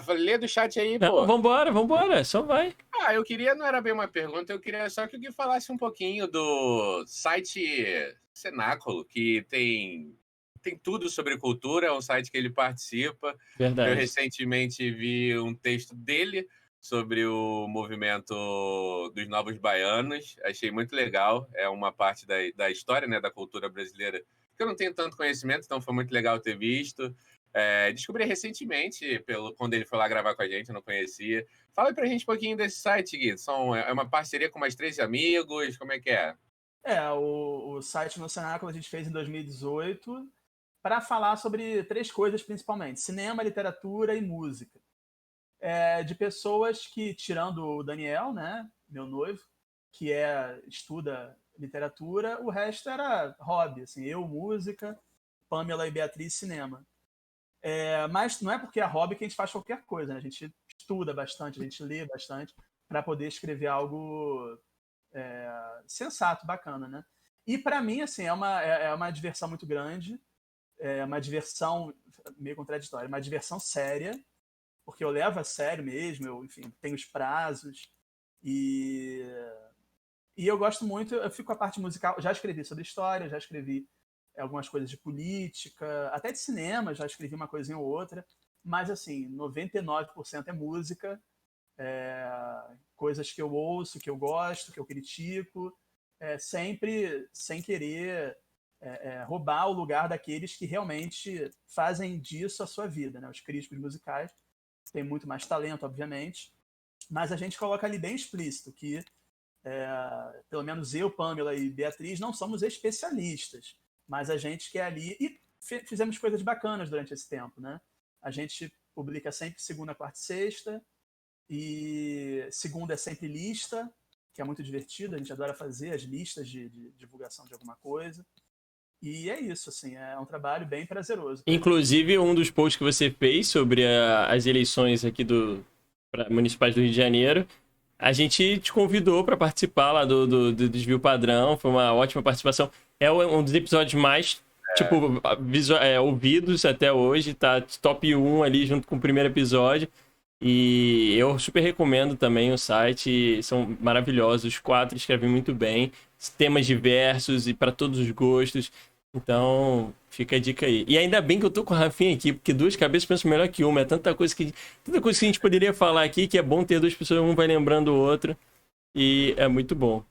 Lê do chat aí, não, pô. Vambora, só vai. Eu queria, não era bem uma pergunta, eu queria só que o Gui falasse um pouquinho do site Cenáculo, que tem tudo sobre cultura, é um site que ele participa. Verdade. Eu recentemente vi um texto dele sobre o movimento dos Novos Baianos, achei muito legal, é uma parte da história, né, da cultura brasileira, que eu não tenho tanto conhecimento, então foi muito legal ter visto. Descobri recentemente, quando ele foi lá gravar com a gente, eu não conhecia. Fala pra gente um pouquinho desse site, Gui. É uma parceria com mais 13 amigos, como é que é? O site no Cenáculo a gente fez em 2018 para falar sobre 3 coisas principalmente: cinema, literatura e música. De pessoas que, tirando o Daniel, né, meu noivo, que estuda literatura, o resto era hobby, assim, eu, música, Pamela e Beatriz, cinema. Mas não é porque é hobby que a gente faz qualquer coisa, né? A gente estuda bastante, a gente lê bastante para poder escrever algo sensato, bacana, né? E para mim, assim, é uma diversão muito grande, é uma diversão meio contraditória, uma diversão séria, porque eu levo a sério mesmo, enfim, tenho os prazos e eu gosto muito, eu fico com a parte musical, já escrevi sobre história, já escrevi algumas coisas de política, até de cinema, já escrevi uma coisinha ou outra, mas assim, 99% é música, coisas que eu ouço, que eu gosto, que eu critico, sempre sem querer roubar o lugar daqueles que realmente fazem disso a sua vida, né? Os críticos musicais têm muito mais talento, obviamente, mas a gente coloca ali bem explícito que pelo menos eu, Pamela e Beatriz não somos especialistas, mas a gente quer ali, e fizemos coisas bacanas durante esse tempo, né? A gente publica sempre segunda, quarta e sexta, e segunda é sempre lista, que é muito divertido, a gente adora fazer as listas de divulgação de alguma coisa. E é isso, assim, é um trabalho bem prazeroso. Inclusive, um dos posts que você fez sobre as eleições aqui municipais do Rio de Janeiro, a gente te convidou para participar lá do Desvio Padrão, foi uma ótima participação. É um dos episódios mais, ouvidos até hoje, tá top 1 ali junto com o primeiro episódio. E eu super recomendo também o site, são maravilhosos, os 4 escrevem muito bem, temas diversos e para todos os gostos. Então, fica a dica aí. E ainda bem que eu tô com o Rafinha aqui, porque 2 cabeças pensam melhor que uma. É tanta coisa que a gente poderia falar aqui, que é bom ter 2 pessoas, um vai lembrando o outro. E é muito bom.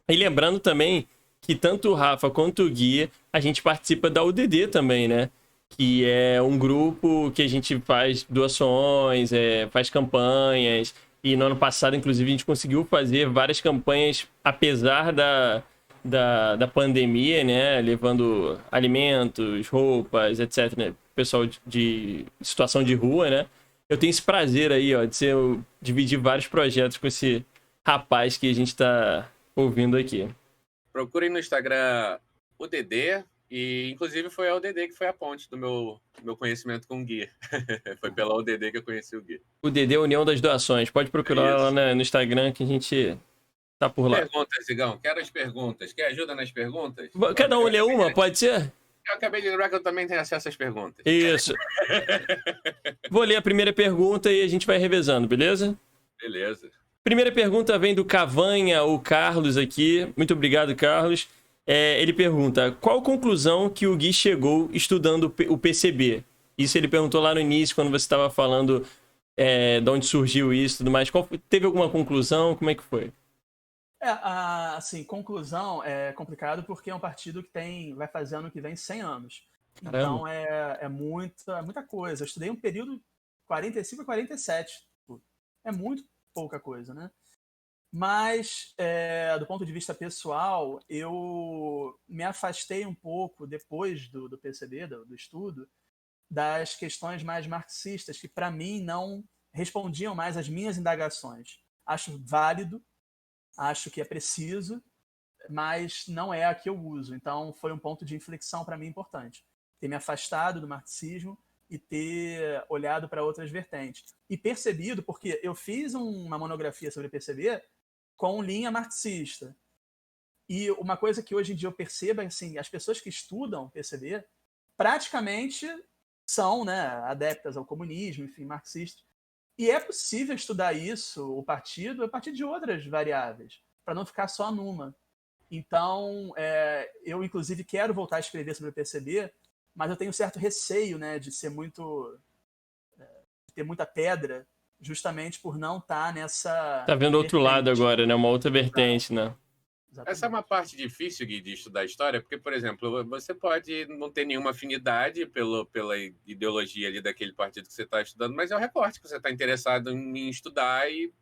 E lembrando também que tanto o Rafa quanto o Gui, a gente participa da UDD também, né? Que é um grupo que a gente faz doações, faz campanhas. E no ano passado, inclusive, a gente conseguiu fazer várias campanhas, apesar da pandemia, né? Levando alimentos, roupas, etc. Né? Pessoal de situação de rua, né? Eu tenho esse prazer aí, ó, de dividir vários projetos com esse rapaz que a gente tá ouvindo aqui. Procurem no Instagram o DD, e inclusive foi a UDD que foi a ponte do meu conhecimento com o Gui. Foi pela UDD que eu conheci o Gui. O DD é a União das Doações. Pode procurar lá no Instagram que a gente tá por lá. Perguntas, Igão. Quero as perguntas. Quer ajuda nas perguntas? Cada um lê uma, pode ser? Eu acabei de lembrar que eu também tenho acesso às perguntas. Isso. Vou ler a primeira pergunta e a gente vai revezando, beleza? Beleza. Primeira pergunta vem do Cavanha, o Carlos aqui. Muito obrigado, Carlos. Ele pergunta, qual conclusão que o Gui chegou estudando o PCB? Isso ele perguntou lá no início, quando você estava falando de onde surgiu isso e tudo mais. Teve alguma conclusão? Como é que foi? Assim, conclusão é complicado porque é um partido que vai fazer ano que vem 100 anos. Caramba. Então é muita coisa. Eu estudei um período 45 a 47. É muito pouca coisa, né? Mas, do ponto de vista pessoal, eu me afastei um pouco, depois do PCB, do estudo, das questões mais marxistas, que para mim não respondiam mais às minhas indagações. Acho válido, acho que é preciso, mas não é a que eu uso. Então foi um ponto de inflexão para mim importante. Ter me afastado do marxismo e ter olhado para outras vertentes. E percebido, porque eu fiz uma monografia sobre PCB com linha marxista. E uma coisa que hoje em dia eu percebo é assim, as pessoas que estudam PCB praticamente são, né, adeptas ao comunismo, enfim, marxistas. E é possível estudar isso, o partido, a partir de outras variáveis, para não ficar só numa. Então, eu, inclusive, quero voltar a escrever sobre o PCB, mas eu tenho certo receio, né, de ser de ter muita pedra, justamente por não estar nessa... Tá vendo outro lado agora, né? Uma outra vertente, né? Exatamente. Essa é uma parte difícil, Gui, de estudar história, porque, por exemplo, você pode não ter nenhuma afinidade pela ideologia ali daquele partido que você está estudando, mas é o recorte que você está interessado em estudar e...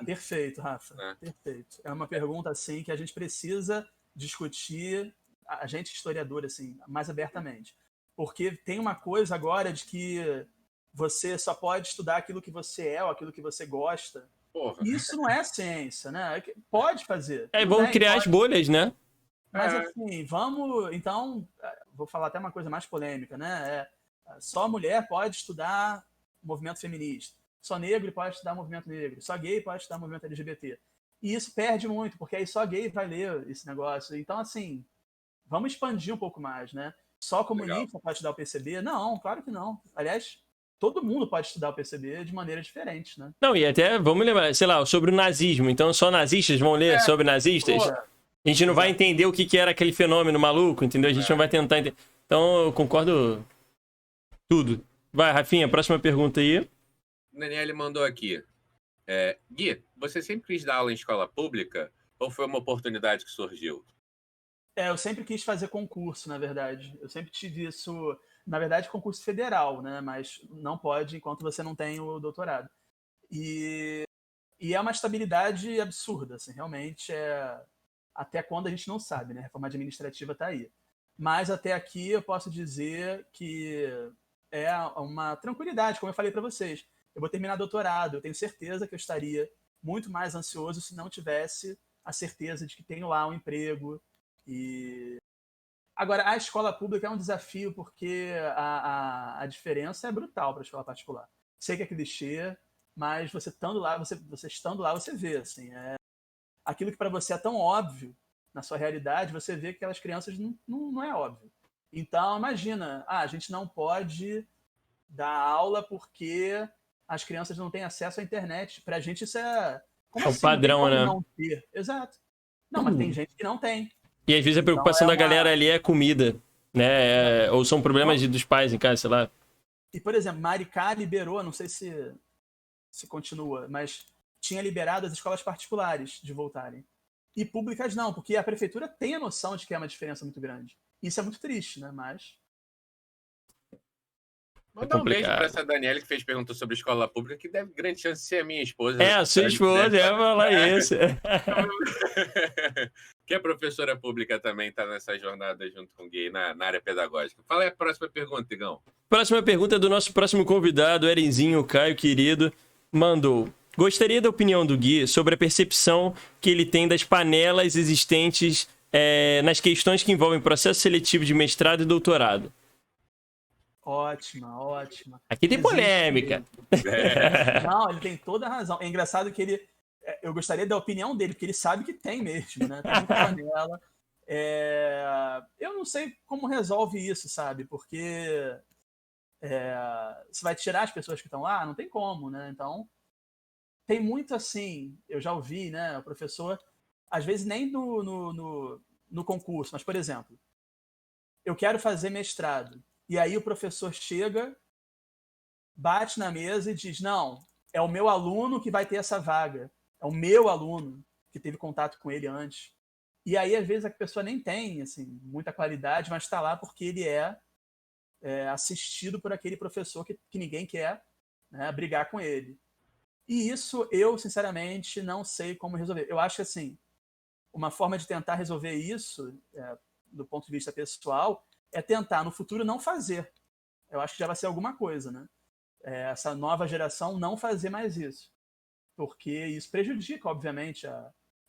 Perfeito, Rafa. Perfeito. É uma pergunta, assim, que a gente precisa discutir, a gente historiador, assim, mais abertamente. Porque tem uma coisa agora de que você só pode estudar aquilo que você é ou aquilo que você gosta. Porra. Isso não é ciência, né? Pode fazer. Vamos criar as bolhas, né? Mas assim, vamos... Então, vou falar até uma coisa mais polêmica, né? Só mulher pode estudar movimento feminista. Só negro pode estudar movimento negro. Só gay pode estudar movimento LGBT. E isso perde muito, porque aí só gay vai ler esse negócio. Então, assim, vamos expandir um pouco mais, né? Só comunista pode estudar o PCB? Não, claro que não. Aliás, todo mundo pode estudar o PCB de maneira diferente, né? Não, e até, vamos lembrar, sei lá, sobre o nazismo. Então, só nazistas vão ler sobre nazistas? Porra. A gente não vai entender o que era aquele fenômeno maluco, entendeu? A gente não vai tentar entender. Então, eu concordo tudo. Vai, Rafinha, próxima pergunta aí. O Daniel mandou aqui. Gui, você sempre quis dar aula em escola pública ou foi uma oportunidade que surgiu? Eu sempre quis fazer concurso, na verdade. Eu sempre tive isso, na verdade, concurso federal, né? Mas não pode enquanto você não tem o doutorado. E é uma estabilidade absurda, assim, realmente até quando a gente não sabe, né? A reforma administrativa está aí. Mas até aqui eu posso dizer que é uma tranquilidade, como eu falei para vocês. Eu vou terminar doutorado, eu tenho certeza que eu estaria muito mais ansioso se não tivesse a certeza de que tenho lá um emprego. Agora, a escola pública é um desafio porque a diferença é brutal para a escola particular. Sei que é clichê, mas você estando lá, você vê, assim, aquilo que para você é tão óbvio na sua realidade, você vê que aquelas crianças não é óbvio. Então, imagina, a gente não pode dar aula porque as crianças não têm acesso à internet. Pra gente isso é... Como assim? Padrão, não tem como né? não ter? Exato. Não, mas tem gente que não tem. E às vezes a preocupação da galera ali é comida, né? Ou são problemas dos pais em casa, sei lá. E, por exemplo, Maricá liberou, não sei se continua, mas tinha liberado as escolas particulares de voltarem. E públicas não, porque a prefeitura tem a noção de que é uma diferença muito grande. Isso é muito triste, né? Mas... Mandar um beijo para essa Daniela que fez pergunta sobre escola pública, que deve grande chance de ser a minha esposa. A sua esposa, eu ia falar isso. Que é professora pública também, está nessa jornada junto com o Gui na área pedagógica. Fala aí a próxima pergunta, Igão. Próxima pergunta é do nosso próximo convidado, Erenzinho Caio, querido, mandou. Gostaria da opinião do Gui sobre a percepção que ele tem das panelas existentes nas questões que envolvem processo seletivo de mestrado e doutorado. Ótima. Aqui tem polêmica. Não, ele tem toda a razão. É engraçado que eu gostaria da opinião dele, porque ele sabe que tem mesmo, né? Tem muita panela. Eu não sei como resolve isso, sabe? Porque você vai tirar as pessoas que estão lá? Não tem como, né? Então, tem muito assim, eu já ouvi, né? O professor, às vezes nem no concurso, mas, por exemplo, eu quero fazer mestrado. E aí o professor chega bate na mesa e diz, não, é o meu aluno que vai ter essa vaga, é o meu aluno que teve contato com ele antes. E aí, às vezes, a pessoa nem tem assim, muita qualidade, mas está lá porque ele é assistido por aquele professor que ninguém quer, né, brigar com ele. E isso eu, sinceramente, não sei como resolver. Eu acho que, assim, uma forma de tentar resolver isso, do ponto de vista pessoal, é tentar, no futuro, não fazer. Eu acho que já vai ser alguma coisa, né? Essa nova geração não fazer mais isso. Porque isso prejudica, obviamente,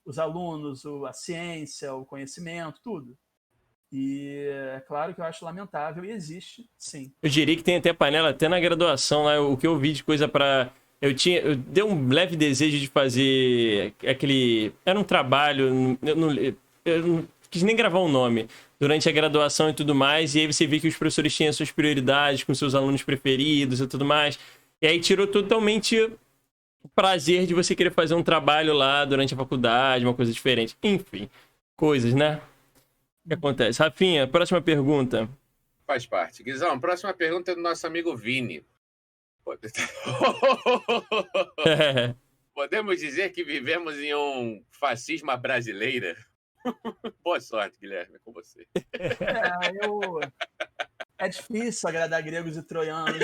os alunos, a ciência, o conhecimento, tudo. E é claro que eu acho lamentável e existe, sim. Eu diria que tem até panela, até na graduação lá, o que eu vi de coisa pra... Eu dei um leve desejo de fazer aquele... Era um trabalho, eu não quis nem gravar um nome, durante a graduação e tudo mais, e aí você vê que os professores tinham suas prioridades com seus alunos preferidos e tudo mais, e aí tirou totalmente o prazer de você querer fazer um trabalho lá durante a faculdade, uma coisa diferente. Enfim, coisas, né? O que acontece? Rafinha, próxima pergunta. Faz parte. Guizão, próxima pergunta é do nosso amigo Vini. Podemos dizer que vivemos em um fascismo brasileiro? Boa sorte, Guilherme, com você. É difícil agradar gregos e troianos.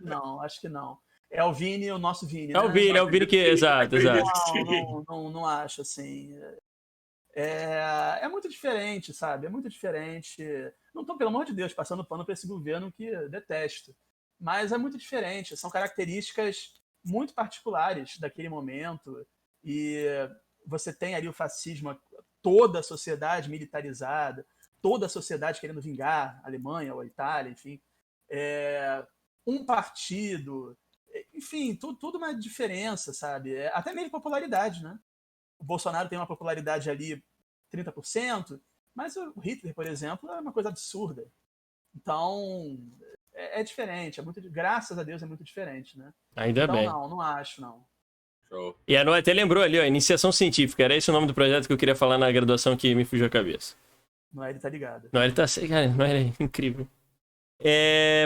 Não, acho que não. É o Vini, o nosso Vini, né? É o Vini que... Exato. Não acho, assim. É muito diferente, sabe? É muito diferente. Não estou, pelo amor de Deus, passando pano para esse governo que detesto. Mas é muito diferente. São características muito particulares daquele momento. E você tem ali o fascismo, toda a sociedade militarizada, toda a sociedade querendo vingar a Alemanha ou a Itália, enfim. Um partido, enfim, tudo uma diferença, sabe? Até mesmo popularidade, né? O Bolsonaro tem uma popularidade ali 30%, mas o Hitler, por exemplo, é uma coisa absurda. Então, é diferente. Graças a Deus é muito diferente, né? Ainda bem. Então, não acho, não. Show. E a Noé até lembrou ali, ó, iniciação científica. Era esse o nome do projeto que eu queria falar na graduação que me fugiu a cabeça. Noé, ele tá ligado. Noé, ele tá... Cara, Noé é incrível.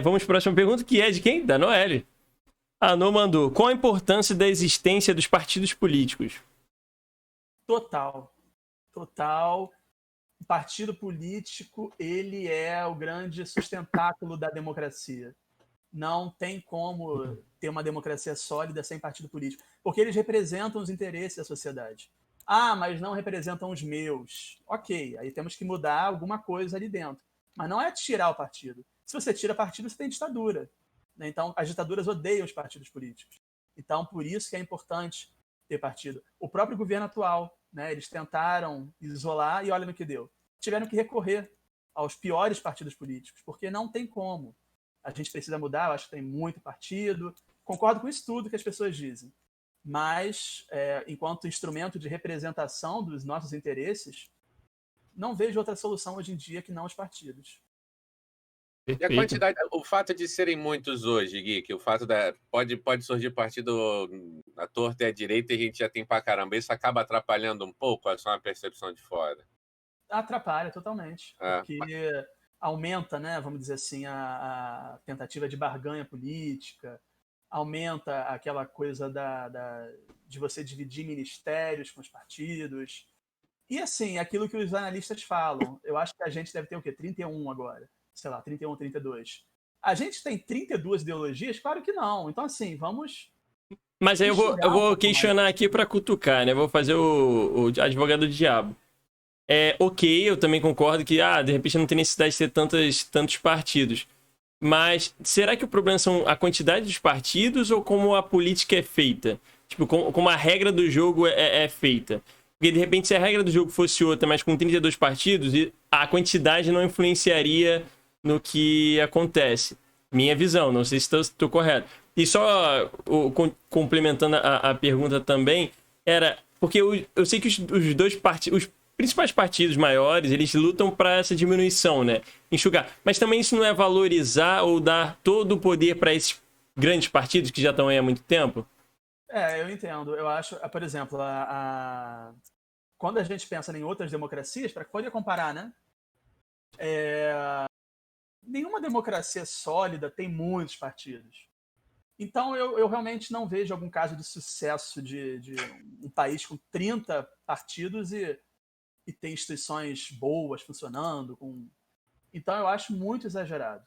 Vamos para a próxima pergunta, que é de quem? Da Noelle. A No mandou. Qual a importância da existência dos partidos políticos? Total. O partido político, ele é o grande sustentáculo da democracia. Não tem como ter uma democracia sólida sem partido político, porque eles representam os interesses da sociedade. Ah, mas não representam os meus. Ok, aí temos que mudar alguma coisa ali dentro. Mas não é tirar o partido. Se você tira partido, você tem ditadura. Então, as ditaduras odeiam os partidos políticos. Então, por isso que é importante ter partido. O próprio governo atual, né, eles tentaram isolar e olha no que deu. Tiveram que recorrer aos piores partidos políticos, porque não tem como. A gente precisa mudar, eu acho que tem muito partido. Concordo com isso tudo que as pessoas dizem. Mas, enquanto instrumento de representação dos nossos interesses, não vejo outra solução hoje em dia que não os partidos. E a quantidade, o fato de serem muitos hoje, Gui, que o fato pode surgir partido à torta e à direita e a gente já tem pra caramba, isso acaba atrapalhando um pouco, é só uma percepção de fora? Atrapalha totalmente, porque aumenta, né, vamos dizer assim, a tentativa de barganha política, aumenta aquela coisa de você dividir ministérios com os partidos. E assim, aquilo que os analistas falam, eu acho que a gente deve ter o quê? 31 agora. Sei lá, 31, 32. A gente tem 32 ideologias? Claro que não. Então, assim, vamos... Mas aí eu vou questionar aqui para cutucar, né? Vou fazer o advogado do diabo. Ok, eu também concordo que, de repente não tem necessidade de ter tantos partidos. Mas será que o problema são a quantidade dos partidos ou como a política é feita? Tipo, como a regra do jogo é feita? Porque, de repente, se a regra do jogo fosse outra, mas com 32 partidos, a quantidade não influenciaria no que acontece. Minha visão, não sei se estou correto. E só complementando a pergunta também, porque eu sei que os dois partidos, os principais partidos maiores, eles lutam para essa diminuição, né? Enxugar. Mas também isso não é valorizar ou dar todo o poder para esses grandes partidos que já estão aí há muito tempo? Eu entendo. Eu acho, por exemplo, quando a gente pensa em outras democracias, para poder comparar, né? Nenhuma democracia sólida tem muitos partidos. Então, eu realmente não vejo algum caso de sucesso de um país com 30 partidos e ter instituições boas funcionando. Então, eu acho muito exagerado.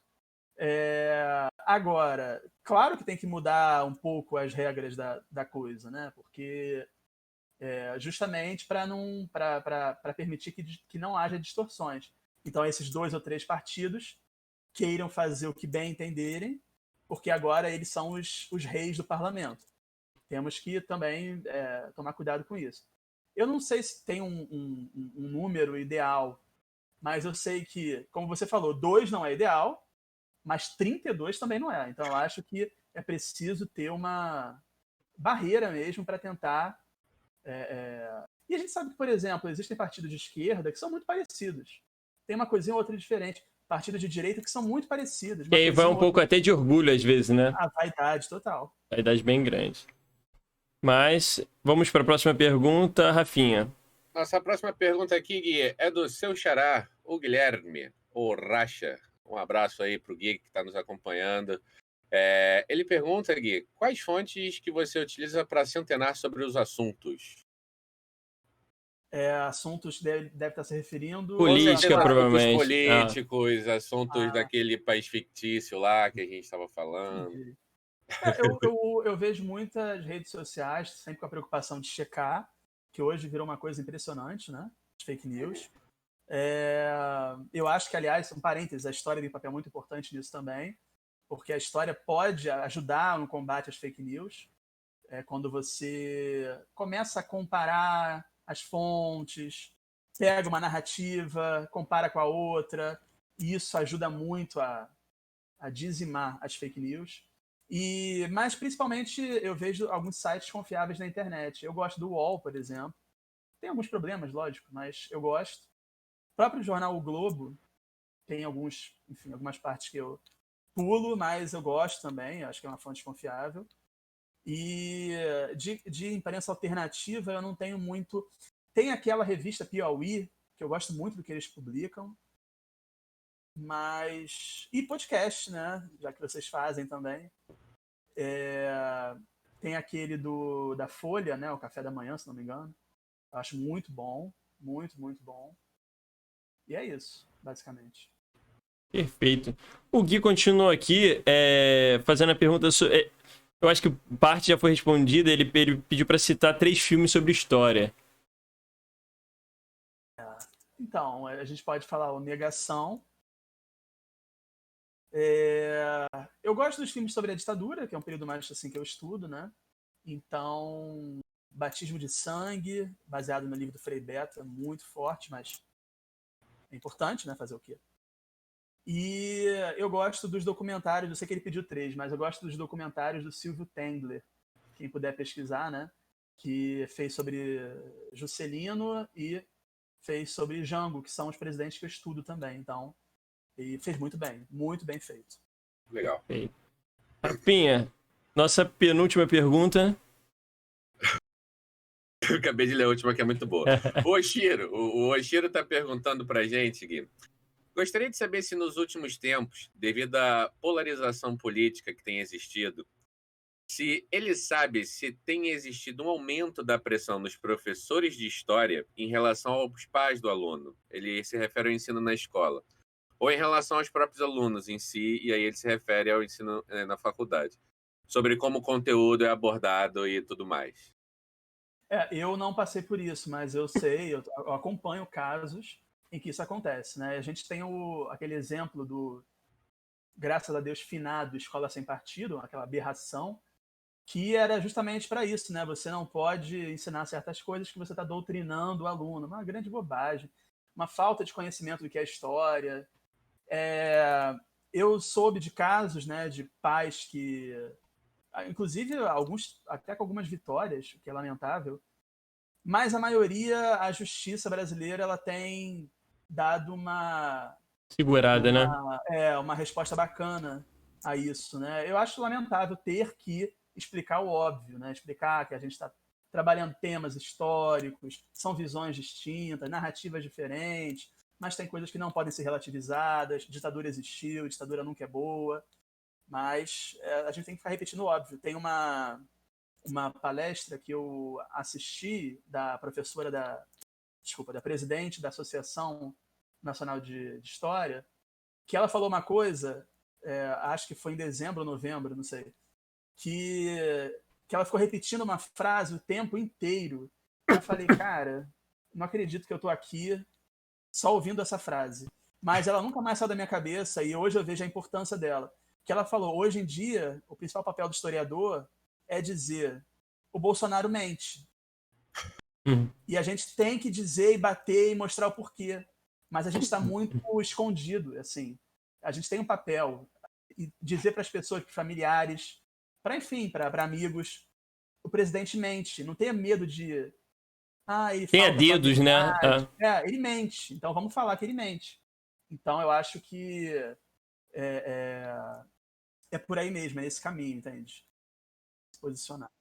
Agora, claro que tem que mudar um pouco as regras da coisa, né? Porque justamente para permitir que não haja distorções. Então, esses 2 ou 3 partidos queiram fazer o que bem entenderem, porque agora eles são os reis do parlamento. Temos que também tomar cuidado com isso. Eu não sei se tem um número ideal, mas eu sei que, como você falou, 2 não é ideal, mas 32 também não é. Então, eu acho que é preciso ter uma barreira mesmo para tentar... E a gente sabe que, por exemplo, existem partidos de esquerda que são muito parecidos. Tem uma coisinha ou outra diferente. Partidos de direita que são muito parecidos. E aí vai um pouco até de orgulho, às vezes, né? A vaidade total. Vaidade bem grande. Mas vamos para a próxima pergunta, Rafinha. Nossa próxima pergunta aqui, Gui, é do seu xará, o Guilherme, o Racha. Um abraço aí para o Gui que está nos acompanhando. Ele pergunta, Gui, quais fontes que você utiliza para se antenar sobre os assuntos? Assuntos deve estar se referindo... Política, provavelmente. Políticos, assuntos daquele país fictício lá que a gente estava falando. Eu vejo muitas redes sociais sempre com a preocupação de checar, que hoje virou uma coisa impressionante, né? As fake news. Eu acho que, aliás, um parênteses, a história tem um papel muito importante nisso também, porque a história pode ajudar no combate às fake news. Quando você começa a comparar as fontes, pega uma narrativa, compara com a outra, e isso ajuda muito a dizimar as fake news. Mas, principalmente, eu vejo alguns sites confiáveis na internet. Eu gosto do UOL, por exemplo. Tem alguns problemas, lógico, mas eu gosto. O próprio jornal O Globo tem algumas partes que eu pulo, mas eu gosto também. Acho que é uma fonte confiável. E de imprensa alternativa eu não tenho muito... Tem aquela revista Piauí, que eu gosto muito do que eles publicam. E podcast, né? Já que vocês fazem também. Tem aquele da Folha, né? O Café da Manhã, se não me engano. Eu acho muito bom. Muito, muito bom. E é isso, basicamente. Perfeito. O Gui continuou aqui fazendo a pergunta sobre... eu acho que parte já foi respondida. Ele pediu para citar 3 filmes sobre história. Então, a gente pode falar o Negação. Eu gosto dos filmes sobre a ditadura, que é um período mais assim que eu estudo, né? Então, Batismo de Sangue, baseado no livro do Frei Beto, é muito forte, mas é importante, né? Fazer o quê? E eu gosto dos documentários, eu sei que ele pediu 3, mas eu gosto dos documentários do Silvio Tendler, quem puder pesquisar, né? Que fez sobre Juscelino e fez sobre Jango, que são os presidentes que eu estudo também. Então, e fez muito bem feito. Legal. Rafinha, nossa penúltima pergunta. Eu acabei de ler a última, que é muito boa. O Oshiro está perguntando para a gente, Gui. Gostaria de saber se nos últimos tempos, devido à polarização política que tem existido, se ele sabe se tem existido um aumento da pressão nos professores de história em relação aos pais do aluno. Ele se refere ao ensino na escola. Ou em relação aos próprios alunos em si, e aí ele se refere ao ensino na faculdade. Sobre como o conteúdo é abordado e tudo mais. Eu não passei por isso, mas eu sei, eu acompanho casos em que isso acontece, né? A gente tem aquele exemplo do, graças a Deus, finado Escola Sem Partido, aquela aberração, que era justamente para isso, né? Você não pode ensinar certas coisas que você está doutrinando o aluno. Uma grande bobagem, uma falta de conhecimento do que é história. Eu soube de casos, né, de pais que... Inclusive, alguns até com algumas vitórias, o que é lamentável, mas a maioria, a justiça brasileira, ela tem dado uma Segurada, né? uma resposta bacana a isso, né? Eu acho lamentável ter que explicar o óbvio, né? Explicar que a gente está trabalhando temas históricos, são visões distintas, narrativas diferentes, mas tem coisas que não podem ser relativizadas. Ditadura existiu, ditadura nunca é boa. Mas a gente tem que ficar repetindo o óbvio. Tem uma palestra que eu assisti da professora da presidente da Associação Nacional de História, que ela falou uma coisa, acho que foi em dezembro ou novembro, não sei, que ela ficou repetindo uma frase o tempo inteiro. Eu falei, cara, não acredito que eu tô aqui só ouvindo essa frase. Mas ela nunca mais saiu da minha cabeça e hoje eu vejo a importância dela. Que ela falou, hoje em dia, o principal papel do historiador é dizer o Bolsonaro mente. E a gente tem que dizer e bater e mostrar o porquê. Mas a gente está muito escondido, assim. A gente tem um papel e dizer para as pessoas, para familiares, para amigos, o presidente mente. Não tenha medo de... ele Tenha dedos, né? Ele mente. Então vamos falar que ele mente. Então eu acho que é por aí mesmo, é nesse caminho, entende? Se posicionar.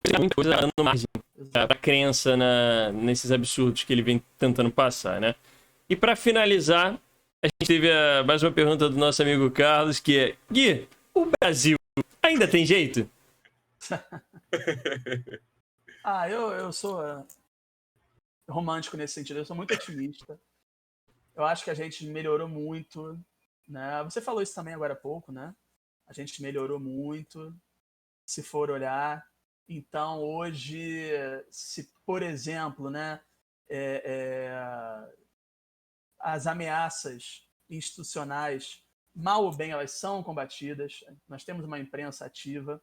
Tem muita coisa dando margem pra crença nesses absurdos que ele vem tentando passar, né? E para finalizar, a gente teve mais uma pergunta do nosso amigo Carlos, que é: Gui, o Brasil ainda tem jeito? Eu sou romântico nesse sentido, eu sou muito otimista. Eu acho que a gente melhorou muito, né? Você falou isso também agora há pouco, né? A gente melhorou muito, se for olhar. Então, hoje, se, por exemplo, né, as ameaças institucionais, mal ou bem, elas são combatidas. Nós temos uma imprensa ativa,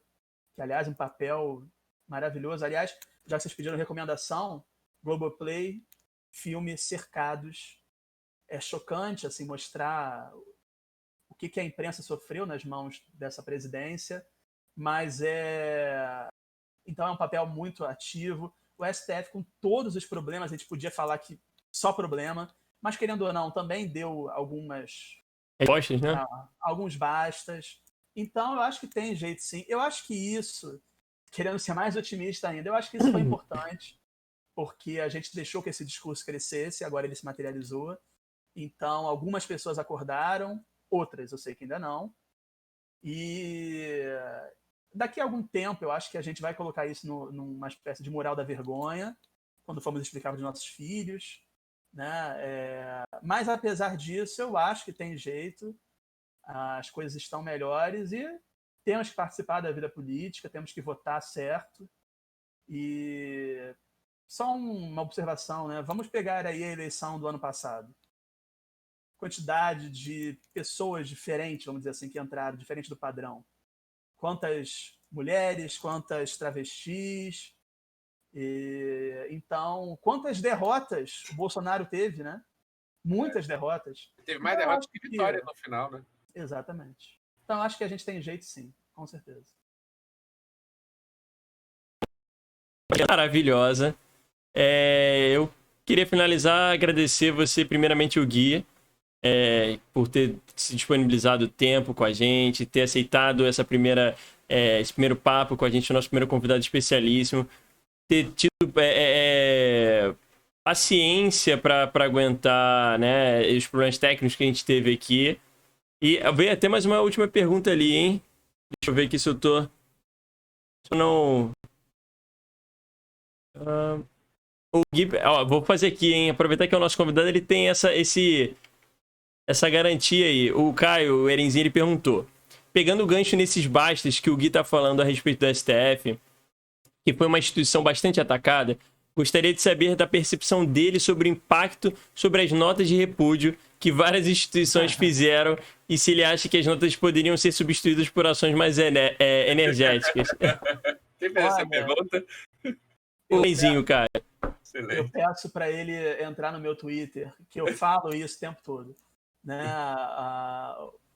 que, aliás, um papel maravilhoso. Aliás, já que vocês pediram recomendação, Globoplay, filme Cercados. É chocante assim, mostrar o que a imprensa sofreu nas mãos dessa presidência, mas então é um papel muito ativo. O STF, com todos os problemas, a gente podia falar que só problema, mas querendo ou não, também deu algumas respostas, né? Alguns bastas. Então eu acho que tem jeito sim. Eu acho que isso, querendo ser mais otimista ainda, eu acho que isso foi importante, porque a gente deixou que esse discurso crescesse, agora ele se materializou. Então, algumas pessoas acordaram, outras eu sei que ainda não. E daqui a algum tempo, eu acho que a gente vai colocar isso numa espécie de moral da vergonha, quando formos explicar para os nossos filhos, né? Mas, apesar disso, eu acho que tem jeito, as coisas estão melhores e temos que participar da vida política, temos que votar certo. E só uma observação, né? Vamos pegar aí a eleição do ano passado. Quantidade de pessoas diferentes, vamos dizer assim, que entraram, diferente do padrão. Quantas mulheres, quantas travestis. Então, quantas derrotas o Bolsonaro teve, né? Muitas derrotas. Teve mais derrotas que vitória no final, né? Exatamente. Então, acho que a gente tem jeito sim, com certeza. Maravilhosa. Eu queria finalizar, agradecer você, primeiramente, o Gui, por ter se disponibilizado o tempo com a gente, ter aceitado esse primeiro papo com a gente, o nosso primeiro convidado especialíssimo, ter tido paciência para aguentar, né, os problemas técnicos que a gente teve aqui. E veio até mais uma última pergunta ali, hein? Deixa eu ver aqui se eu tô... Se eu não... O Gui... vou fazer aqui, hein? Aproveitar que é o nosso convidado, ele tem essa garantia aí. O Caio, o Erenzinho, ele perguntou: pegando o gancho nesses bastas que o Gui tá falando a respeito do STF, que foi uma instituição bastante atacada, gostaria de saber da percepção dele sobre o impacto sobre as notas de repúdio que várias instituições fizeram e se ele acha que as notas poderiam ser substituídas por ações mais energéticas. Quem fez essa pergunta? O Erenzinho, cara. Eu peço para ele entrar no meu Twitter, que eu falo isso o tempo todo. Né?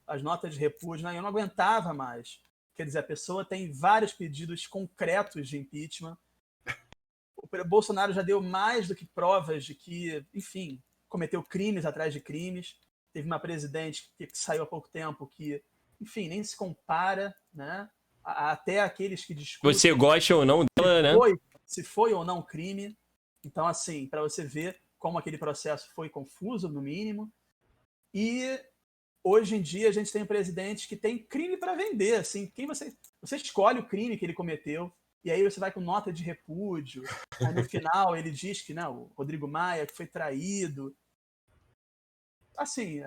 As notas de repúdio, né? Eu não aguentava mais. Quer dizer, a pessoa tem vários pedidos concretos de impeachment. O Bolsonaro já deu mais do que provas de que, enfim, cometeu crimes atrás de crimes. Teve uma presidente que saiu há pouco tempo que, enfim, nem se compara, né? Até aqueles que discutem... Você gosta ou não dela, né? Se foi ou não crime. Então, assim, para você ver como aquele processo foi confuso, no mínimo. E hoje em dia a gente tem um presidente que tem crime para vender, assim, você escolhe o crime que ele cometeu, e aí você vai com nota de repúdio, aí no final ele diz que, não, o Rodrigo Maia que foi traído. Assim,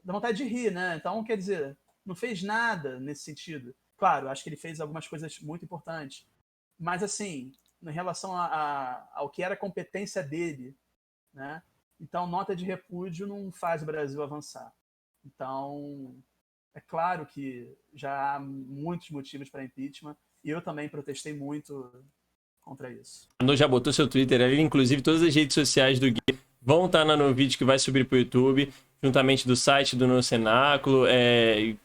dá vontade de rir, né? Então, quer dizer, não fez nada nesse sentido. Claro, acho que ele fez algumas coisas muito importantes, mas assim, em relação ao que era a competência dele, né? Então, nota de repúdio não faz o Brasil avançar. Então, é claro que já há muitos motivos para impeachment, e eu também protestei muito contra isso. Manu já botou seu Twitter ali, inclusive todas as redes sociais do Gui vão estar no vídeo que vai subir para o YouTube, juntamente do site do No Cenáculo,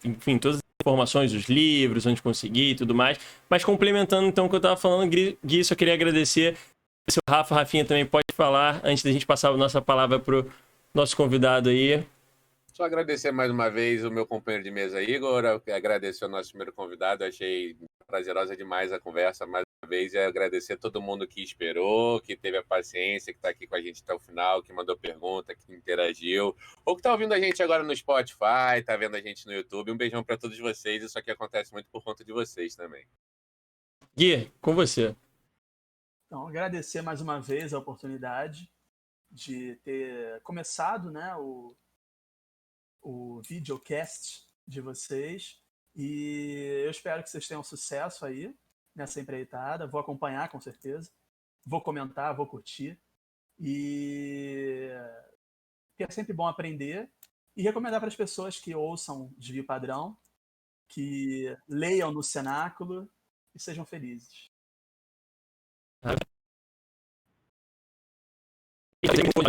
enfim, todas as informações dos livros, onde conseguir e tudo mais. Mas complementando então o que eu estava falando, Gui, só queria agradecer. Se o Rafinha também pode falar, antes da gente passar a nossa palavra para o nosso convidado aí. Só agradecer mais uma vez o meu companheiro de mesa, Igor, agradecer ao nosso primeiro convidado, achei prazerosa demais a conversa, mais uma vez, e agradecer a todo mundo que esperou, que teve a paciência, que está aqui com a gente até o final, que mandou pergunta, que interagiu, ou que está ouvindo a gente agora no Spotify, está vendo a gente no YouTube. Um beijão para todos vocês, isso aqui acontece muito por conta de vocês também. Gui, com você. Então, agradecer mais uma vez a oportunidade de ter começado, né, o videocast de vocês, e eu espero que vocês tenham sucesso aí nessa empreitada. Vou acompanhar com certeza, vou comentar, vou curtir, e é sempre bom aprender, e recomendar para as pessoas que ouçam Desvio Padrão, que leiam no Cenáculo e sejam felizes.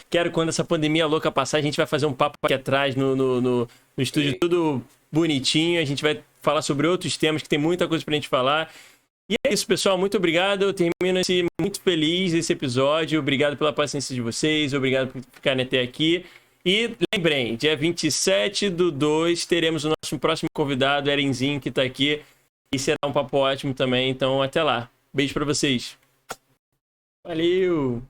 Quero, quando essa pandemia louca passar, a gente vai fazer um papo aqui atrás no estúdio, tudo bonitinho. A gente vai falar sobre outros temas, que tem muita coisa pra gente falar. E é isso, pessoal. Muito obrigado. Eu termino muito feliz esse episódio. Obrigado pela paciência de vocês. Obrigado por ficarem até aqui. E lembrem, dia 27/2 teremos o nosso próximo convidado, Erenzinho, que tá aqui. E será um papo ótimo também. Então, até lá. Beijo pra vocês. Valeu!